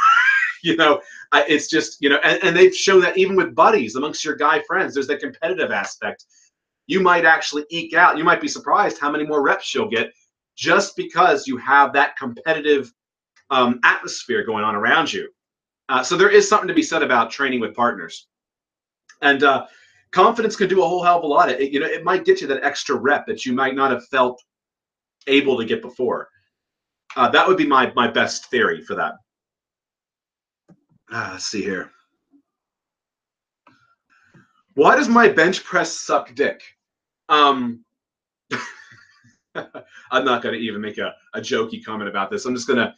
It's just, and they've shown that even with buddies amongst your guy friends, there's that competitive aspect. You might actually eke out. You might be surprised how many more reps you'll get just because you have that competitive atmosphere going on around you. So there is something to be said about training with partners. And confidence can do a whole hell of a lot. It might get you that extra rep that you might not have felt able to get before. That would be my best theory for that. Let's see here. Why does my bench press suck dick? I'm not going to even make a jokey comment about this. I'm just going to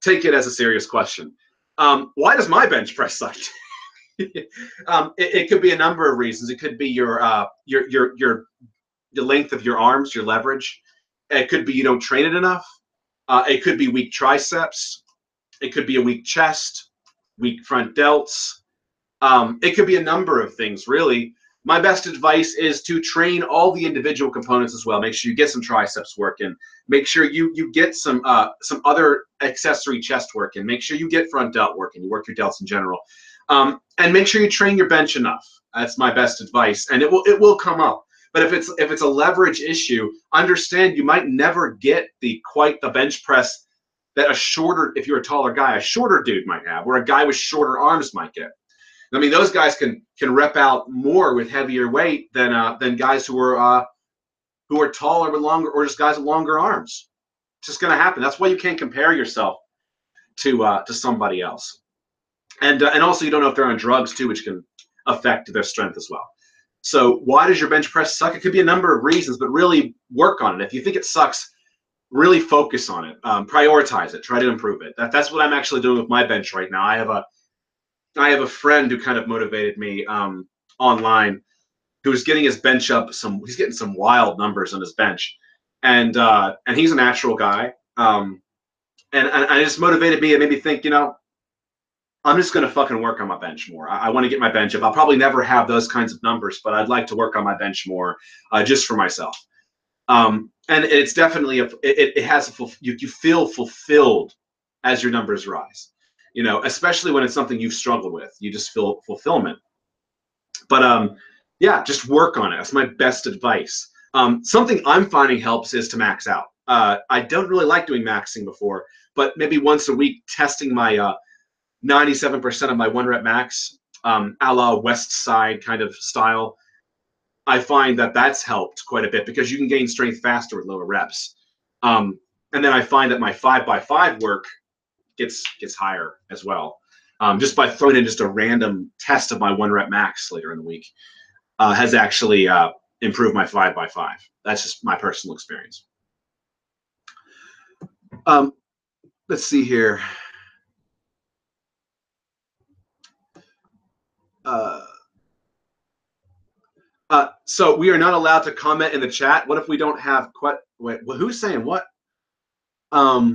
take it as a serious question. Why does my bench press suck dick? It could be a number of reasons. It could be the length of your arms, your leverage. It could be you don't train it enough. It could be weak triceps. It could be a weak chest, weak front delts. It could be a number of things, really. My best advice is to train all the individual components as well. Make sure you get some triceps work in. Make sure you get some other accessory chest work in. Make sure you get front delt work in. You work your delts in general. And make sure you train your bench enough. That's my best advice. And it will come up. But if it's a leverage issue, understand you might never get quite the bench press that if you're a taller guy, a shorter dude might have, or a guy with shorter arms might get. I mean, those guys can rep out more with heavier weight than guys who are taller with longer, or just guys with longer arms. It's just going to happen. That's why you can't compare yourself to somebody else. And also you don't know if they're on drugs too, which can affect their strength as well. So why does your bench press suck? It could be a number of reasons, but really work on it. If you think it sucks, really focus on it. Prioritize it. Try to improve it. That's what I'm actually doing with my bench right now. I have a friend who kind of motivated me online, who's getting his bench up. He's getting some wild numbers on his bench, and he's a natural guy. And it just motivated me. It made me think, I'm just going to fucking work on my bench more. I want to get my bench up. I'll probably never have those kinds of numbers, but I'd like to work on my bench more just for myself. And it's definitely, it has, you feel fulfilled as your numbers rise, especially when it's something you've struggled with. You just feel fulfillment. But yeah, just work on it. That's my best advice. Something I'm finding helps is to max out. I don't really like doing maxing before, but maybe once a week testing my 97% of my 1 rep max, a la West Side kind of style. I find that that's helped quite a bit because you can gain strength faster with lower reps. And then I find that my 5x5 work gets higher as well. Just by throwing in just a random test of my 1 rep max later in the week has actually improved my 5x5. That's just my personal experience. Let's see here. So we are not allowed to comment in the chat. What if we don't have wait, well, who's saying what? I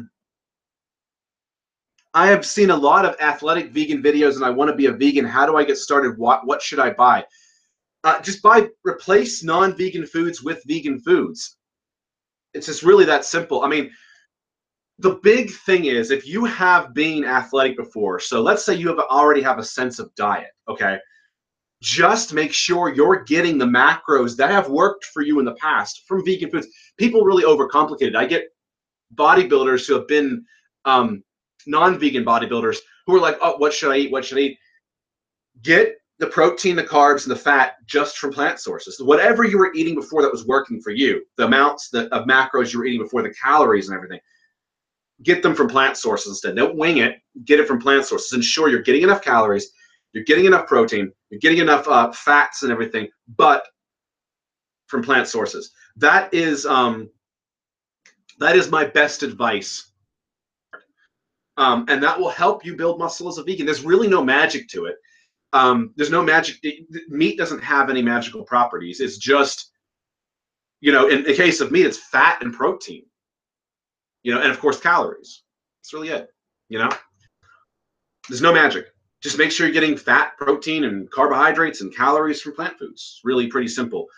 have seen a lot of athletic vegan videos and I want to be a vegan. How do I get started? What should I buy? just replace non-vegan foods with vegan foods. It's just really that simple. I mean, the big thing is, if you have been athletic before, so let's say you already have a sense of diet, okay? Just make sure you're getting the macros that have worked for you in the past from vegan foods. People really overcomplicate it. I get bodybuilders who have been non-vegan bodybuilders who are like, oh, what should I eat? What should I eat? Get the protein, the carbs, and the fat just from plant sources. Whatever you were eating before that was working for you, the amounts of macros you were eating before, the calories and everything, get them from plant sources instead. Don't wing it. Get it from plant sources. Ensure you're getting enough calories, you're getting enough protein, you're getting enough fats and everything, but from plant sources. That is my best advice. And that will help you build muscle as a vegan. There's really no magic to it. There's no magic. Meat doesn't have any magical properties. It's just, in the case of meat, it's fat and protein, and of course calories. That's really it, There's no magic. Just make sure you're getting fat, protein, and carbohydrates and calories from plant foods. Really pretty simple.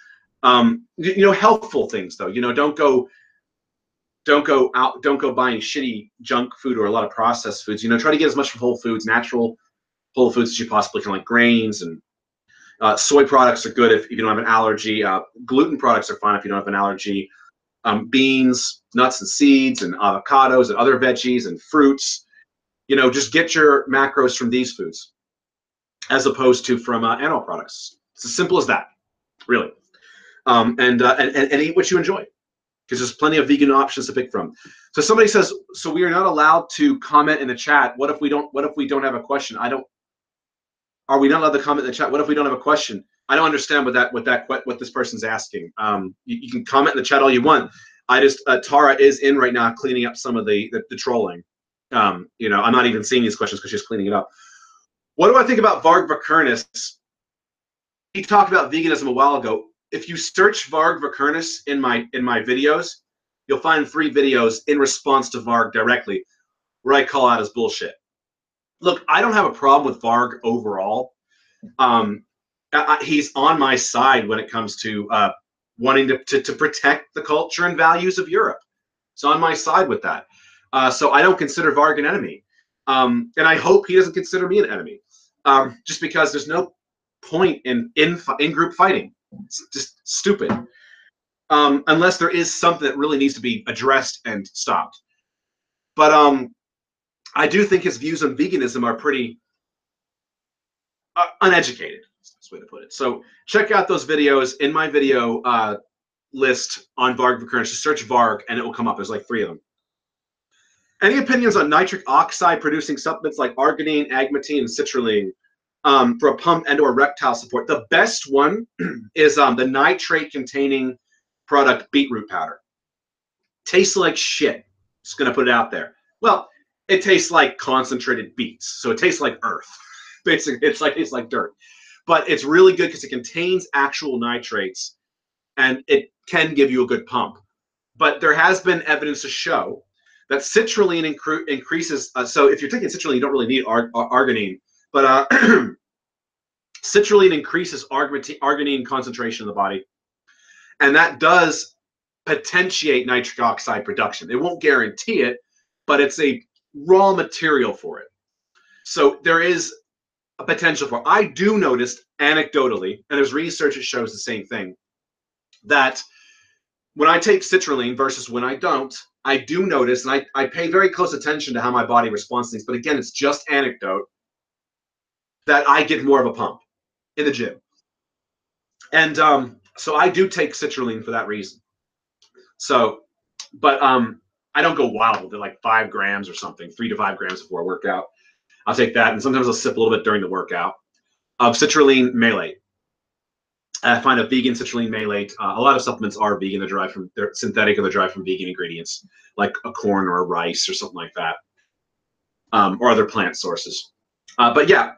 Healthful things though. Don't go buying shitty junk food or a lot of processed foods. Try to get as much from whole foods, natural whole foods as you possibly can, like grains, and soy products are good if you don't have an allergy. Gluten products are fine if you don't have an allergy. Beans, nuts and seeds, and avocados and other veggies and fruits. Just get your macros from these foods as opposed to from animal products. It's as simple as that, really. And eat what you enjoy, because there's plenty of vegan options to pick from. So somebody says, so we are not allowed to comment in the chat. What if we don't have a question? Are we not allowed to comment in the chat? What if we don't have a question? I don't understand what this person's asking. You can comment in the chat all you want. Tara is in right now cleaning up some of the trolling. I'm not even seeing these questions because she's cleaning it up. What do I think about Varg Vikernes? He talked about veganism a while ago. If you search Varg Vikernes in my videos, you'll find 3 videos in response to Varg directly where I call out his bullshit. Look, I don't have a problem with Varg overall. He's on my side when it comes to wanting to protect the culture and values of Europe. So on my side with that. So I don't consider Varg an enemy. And I hope he doesn't consider me an enemy. Just because there's no point in group fighting. It's just stupid. Unless there is something that really needs to be addressed and stopped. But I do think his views on veganism are pretty uneducated. That's the way to put it. So check out those videos in my video list on Varg Vikernes. Just search Varg and it will come up. There's like 3 of them. Any opinions on nitric oxide producing supplements like arginine, agmatine, and citrulline for a pump and or erectile support? The best one is the nitrate containing product beetroot powder. Tastes like shit. Just going to put it out there. Well, it tastes like concentrated beets. So it tastes like earth. Basically, it's like dirt. But it's really good because it contains actual nitrates and it can give you a good pump. But there has been evidence to show that citrulline increases. So if you're taking citrulline, you don't really need arginine. But citrulline increases arginine concentration in the body. And that does potentiate nitric oxide production. It won't guarantee it, but it's a raw material for it. So there is a potential for it. I do notice anecdotally, and there's research that shows the same thing, that when I take citrulline versus when I don't, I do notice, and I pay very close attention to how my body responds to things, but again, it's just anecdote, that I get more of a pump in the gym. And so I do take citrulline for that reason. So, but I don't go wild with it, like 5 grams or something, 3 to 5 grams before a workout. I'll take that, and sometimes I'll sip a little bit during the workout of citrulline malate. I find a vegan citrulline malate. A lot of supplements are vegan. They're synthetic, or they're derived from vegan ingredients, like a corn or a rice or something like that, or other plant sources. But yeah,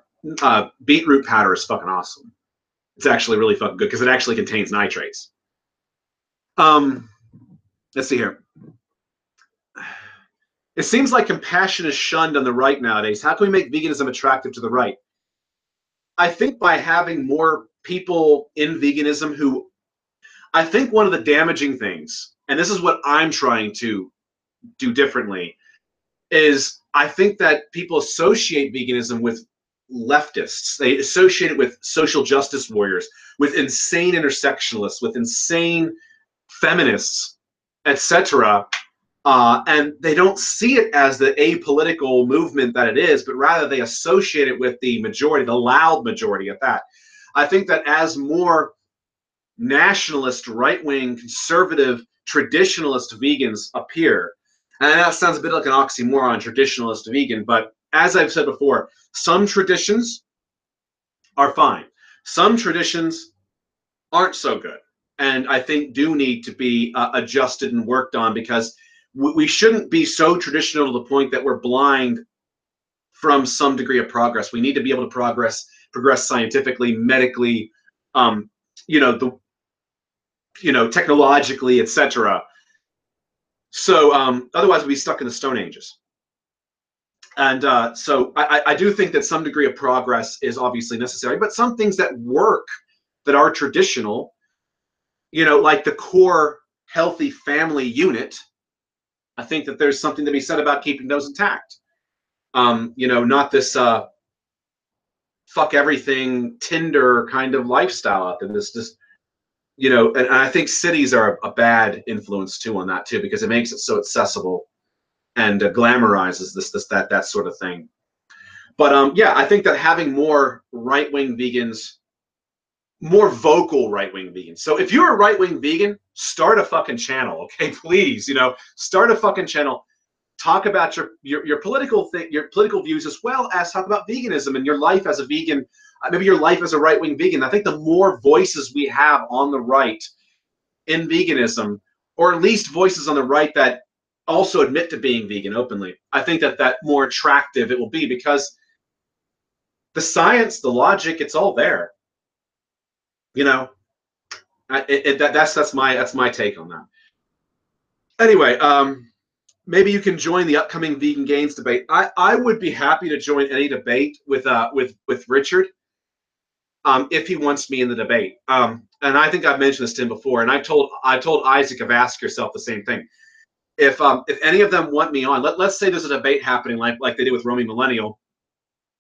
beetroot powder is fucking awesome. It's actually really fucking good because it actually contains nitrates. Let's see here. It seems like compassion is shunned on the right nowadays. How can we make veganism attractive to the right? I think by having more people in veganism who, I think one of the damaging things, and this is what I'm trying to do differently, is I think that people associate veganism with leftists. They associate it with social justice warriors, with insane intersectionalists, with insane feminists, etc. And they don't see it as the apolitical movement that it is, but rather they associate it with the majority, the loud majority at that. I think that as more nationalist, right-wing, conservative, traditionalist vegans appear, and that sounds a bit like an oxymoron, traditionalist vegan, but as I've said before, some traditions are fine. Some traditions aren't so good, and I think do need to be adjusted and worked on, because we shouldn't be so traditional to the point that we're blind from some degree of progress. We need to be able to progress scientifically, medically, technologically, etc. So otherwise we'd be stuck in the Stone Ages. And so I do think that some degree of progress is obviously necessary, but some things that work, that are traditional, like the core healthy family unit, I think that there's something to be said about keeping those intact. Not this fuck everything Tinder kind of lifestyle out there. This just, and I think cities are a bad influence too on that too, because it makes it so accessible and glamorizes that sort of thing. But yeah, I think that having more right-wing vegans, more vocal right-wing vegans. So if you're a right-wing vegan, start a fucking channel, okay? Please, start a fucking channel. Talk about your political views, as well as talk about veganism and your life as a vegan, maybe your life as a right-wing vegan. I think the more voices we have on the right in veganism, or at least voices on the right that also admit to being vegan openly, I think that more attractive it will be, because the science, the logic, it's all there. That's my take on that. Anyway, maybe you can join the upcoming Vegan Gains debate. I would be happy to join any debate with Richard, if he wants me in the debate. And I think I've mentioned this to him before, and I told Isaac of Ask Yourself the same thing. If any of them want me on, let's say there's a debate happening like they did with Romy Millennial,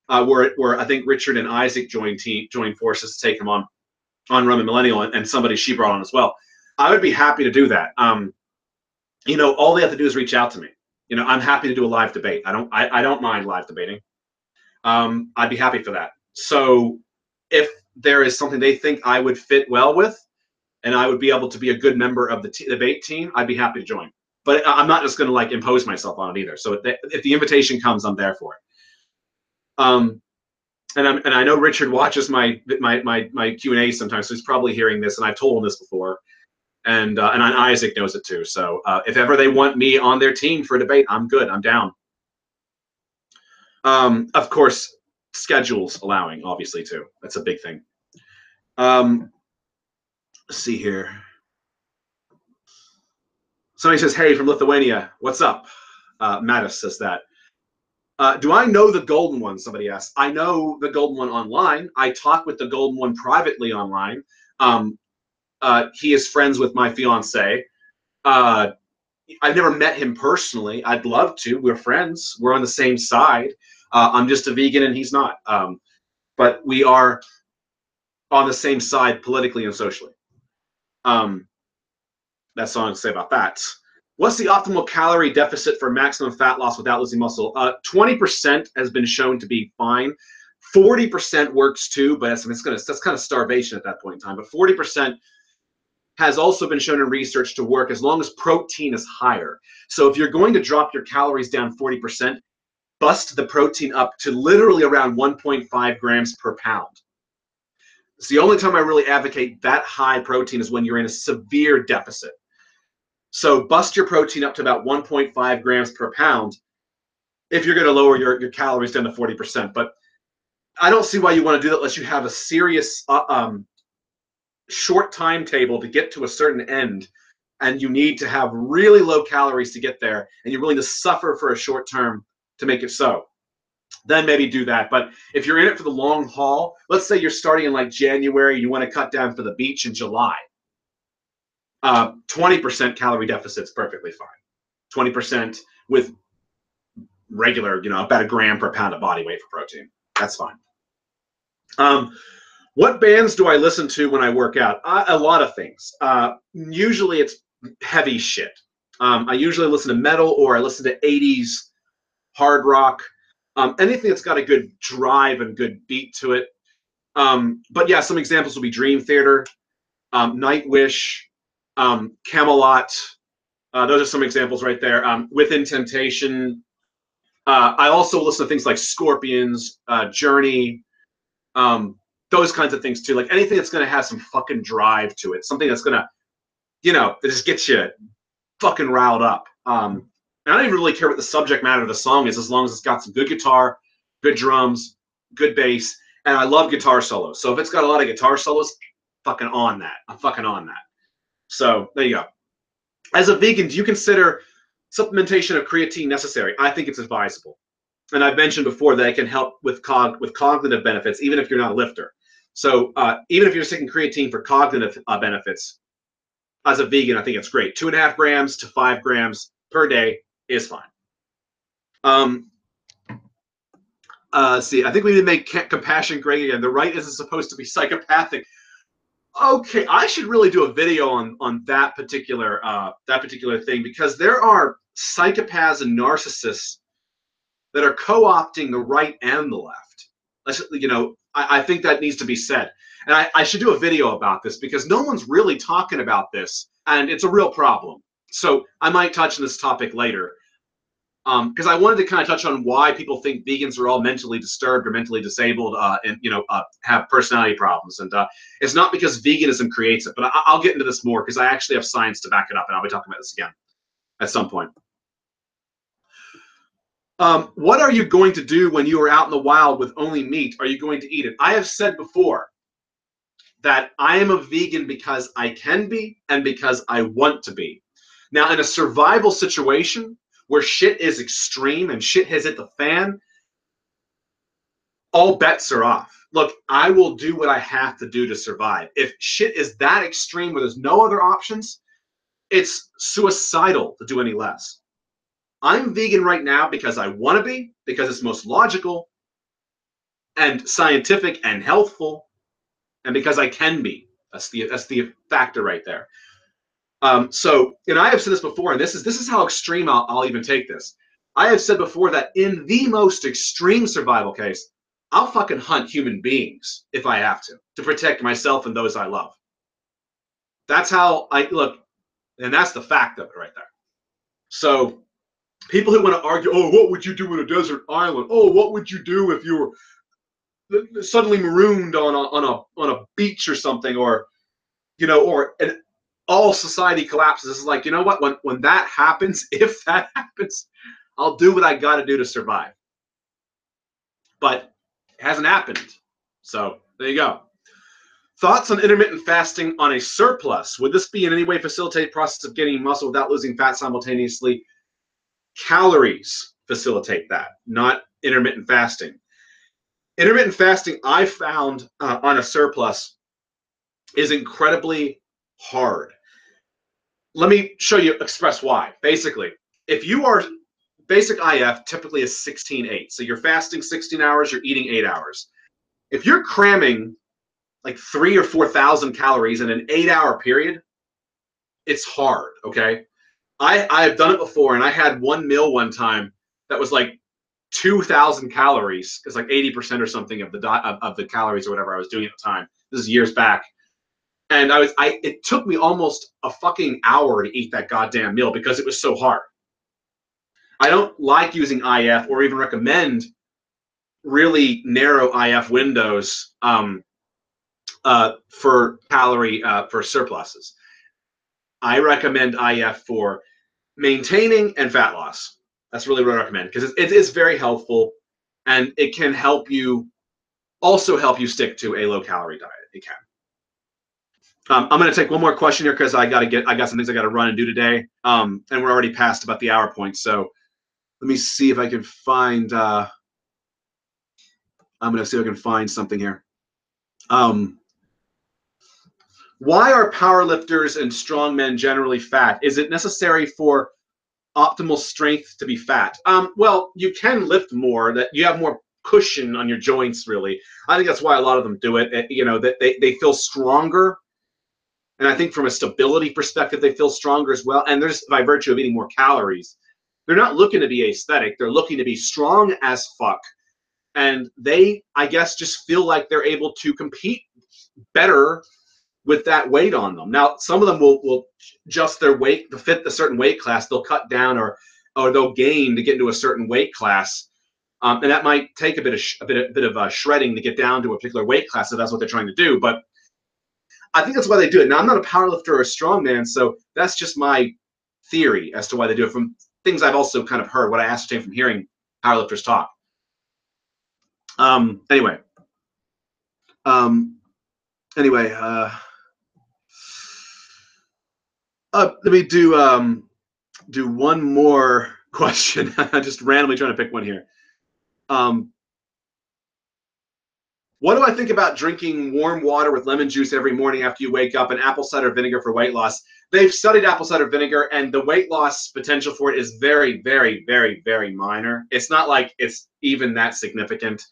where I think Richard and Isaac joined forces to take him on Romy Millennial, and somebody she brought on as well. I would be happy to do that. All they have to do is reach out to me. I'm happy to do a live debate. I don't mind live debating. I'd be happy for that. So if there is something they think I would fit well with, and I would be able to be a good member of the debate team, I'd be happy to join. But I'm not just going to impose myself on it either. So if the invitation comes, I'm there for it. And I know Richard watches my Q&A sometimes, so he's probably hearing this, and I've told him this before. And Isaac knows it too. So if ever they want me on their team for a debate, I'm good. I'm down. Of course, schedules allowing, obviously, too. That's a big thing. Let's see here. Somebody says, hey, from Lithuania. What's up? Mattis says that. Do I know the Golden One? Somebody asks. I know the Golden One online. I talk with the Golden One privately online. He is friends with my fiance. I've never met him personally. I'd love to. We're friends. We're on the same side. I'm just a vegan and he's not. But we are on the same side politically and socially. That's all I can say about that. What's the optimal calorie deficit for maximum fat loss without losing muscle? 20% has been shown to be fine. 40% works too, but that's kind of starvation at that point in time. But 40% has also been shown in research to work as long as protein is higher. So if you're going to drop your calories down 40%, bust the protein up to literally around 1.5 grams per pound. It's the only time I really advocate that high protein is when you're in a severe deficit. So bust your protein up to about 1.5 grams per pound if you're going to lower your calories down to 40%. But I don't see why you want to do that unless you have a serious short timetable to get to a certain end, and you need to have really low calories to get there, and you're willing to suffer for a short term to make it so. then maybe do that. But if you're in it for the long haul, let's say you're starting in like January, you want to cut down for the beach in July, 20% calorie deficit's perfectly fine. 20% with regular, about a gram per pound of body weight for protein. That's fine. What bands do I listen to when I work out? A lot of things. Usually it's heavy shit. I usually listen to metal, or I listen to 80s hard rock. Anything that's got a good drive and good beat to it. But yeah, some examples will be Dream Theater, Nightwish, Camelot. Those are some examples right there. Within Temptation. I also listen to things like Scorpions, Journey, those kinds of things too. Like anything that's going to have some fucking drive to it. Something that's going to, that just gets you fucking riled up. And I don't even really care what the subject matter of the song is, as long as it's got some good guitar, good drums, good bass. And I love guitar solos. So if it's got a lot of guitar solos, fucking on that. I'm fucking on that. So there you go. As a vegan, do you consider supplementation of creatine necessary? I think it's advisable. And I've mentioned before that it can help with cognitive benefits, even if you're not a lifter. So even if you're taking creatine for cognitive benefits, as a vegan, I think it's great. 2.5 grams to 5 grams per day is fine. See, I think we need to make compassion great again. The right isn't supposed to be psychopathic. Okay, I should really do a video on that particular thing, because there are psychopaths and narcissists that are co-opting the right and the left. I think that needs to be said. And I should do a video about this, because no one's really talking about this, and it's a real problem. So I might touch on this topic later, because I wanted to kind of touch on why people think vegans are all mentally disturbed or mentally disabled, and have personality problems. And it's not because veganism creates it, but I'll get into this more, because I actually have science to back it up, and I'll be talking about this again at some point. What are you going to do when you are out in the wild with only meat? Are you going to eat it? I have said before that I am a vegan because I can be and because I want to be. Now, in a survival situation where shit is extreme and shit has hit the fan, all bets are off. Look, I will do what I have to do to survive. If shit is that extreme where there's no other options, it's suicidal to do any less. I'm vegan right now because I want to be, because it's most logical and scientific and healthful, and because I can be. That's the factor right there. So, I have said this before, and this is how extreme I'll even take this. I have said before that in the most extreme survival case, I'll fucking hunt human beings if I have to protect myself and those I love. That's how I look, and that's the fact of it right there. So people who want to argue, oh, what would you do in a desert island? Oh, what would you do if you were suddenly marooned on a beach or something, or all society collapses? It's like, you know what? When that happens, if that happens, I'll do what I got to do to survive. But it hasn't happened. So there you go. Thoughts on intermittent fasting on a surplus? Would this be in any way facilitate the process of gaining muscle without losing fat simultaneously? Calories facilitate that, not intermittent fasting. Intermittent fasting, I found on a surplus, is incredibly hard. Let me show you, express why. Basically, if you are, basic IF typically is 16-8. So you're fasting 16 hours, you're eating 8 hours. If you're cramming like 3,000 or 4,000 calories in an 8-hour period, it's hard, okay? I've done it before, and I had one meal one time that was like 2,000 calories. It's like 80% or something of the calories or whatever I was doing at the time. This is years back. And it took me almost a fucking hour to eat that goddamn meal because it was so hard. I don't like using IF or even recommend really narrow IF windows for surpluses. I recommend IF for maintaining and fat loss. That's really what I recommend, because it is very helpful, and it can also help you stick to a low calorie diet. It can. I'm going to take one more question here, because I got some things I got to run and do today, and we're already past about the hour point. So let me see if I can find. I'm going to see if I can find something here. Why are powerlifters and strongmen generally fat? Is it necessary for optimal strength to be fat? Well, you can lift more, that you have more cushion on your joints, really. I think that's why a lot of them do it. You know, that they feel stronger. And I think from a stability perspective, they feel stronger as well. And there's by virtue of eating more calories. They're not looking to be aesthetic. They're looking to be strong as fuck. And they, I guess, just feel like they're able to compete better with that weight on them. Now, some of them will adjust their weight to fit a certain weight class. They'll cut down or they'll gain to get into a certain weight class. And that might take a bit of shredding to get down to a particular weight class if that's what they're trying to do. But I think that's why they do it. Now, I'm not a powerlifter or a strongman, so that's just my theory as to why they do it from things I've also kind of heard, what I ascertain from hearing powerlifters talk. Anyway, let me do one more question. I'm just randomly trying to pick one here. What do I think about drinking warm water with lemon juice every morning after you wake up and apple cider vinegar for weight loss? They've studied apple cider vinegar, and the weight loss potential for it is very, very, very, very minor. It's not like it's even that significant.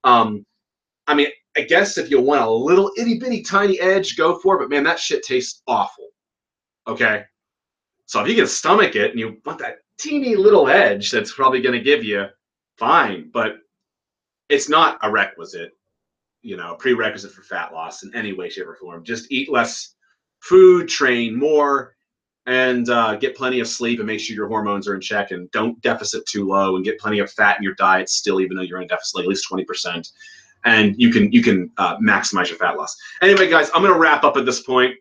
I mean, I guess if you want a little itty bitty tiny edge, go for it. But man, that shit tastes awful. Okay. So if you can stomach it and you want that teeny little edge, that's probably going to give you, fine. But it's not a requisite, you know, prerequisite for fat loss in any way, shape, or form. Just eat less food, train more, and get plenty of sleep, and make sure your hormones are in check, and don't deficit too low, and get plenty of fat in your diet still, even though you're in a deficit, like at least 20%. And you can maximize your fat loss. Anyway, guys, I'm going to wrap up at this point.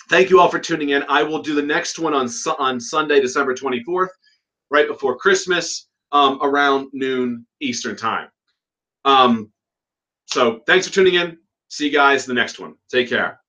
Thank you all for tuning in. I will do the next one on Sunday, December 24th, right before Christmas, around noon Eastern time. So thanks for tuning in. See you guys in the next one. Take care.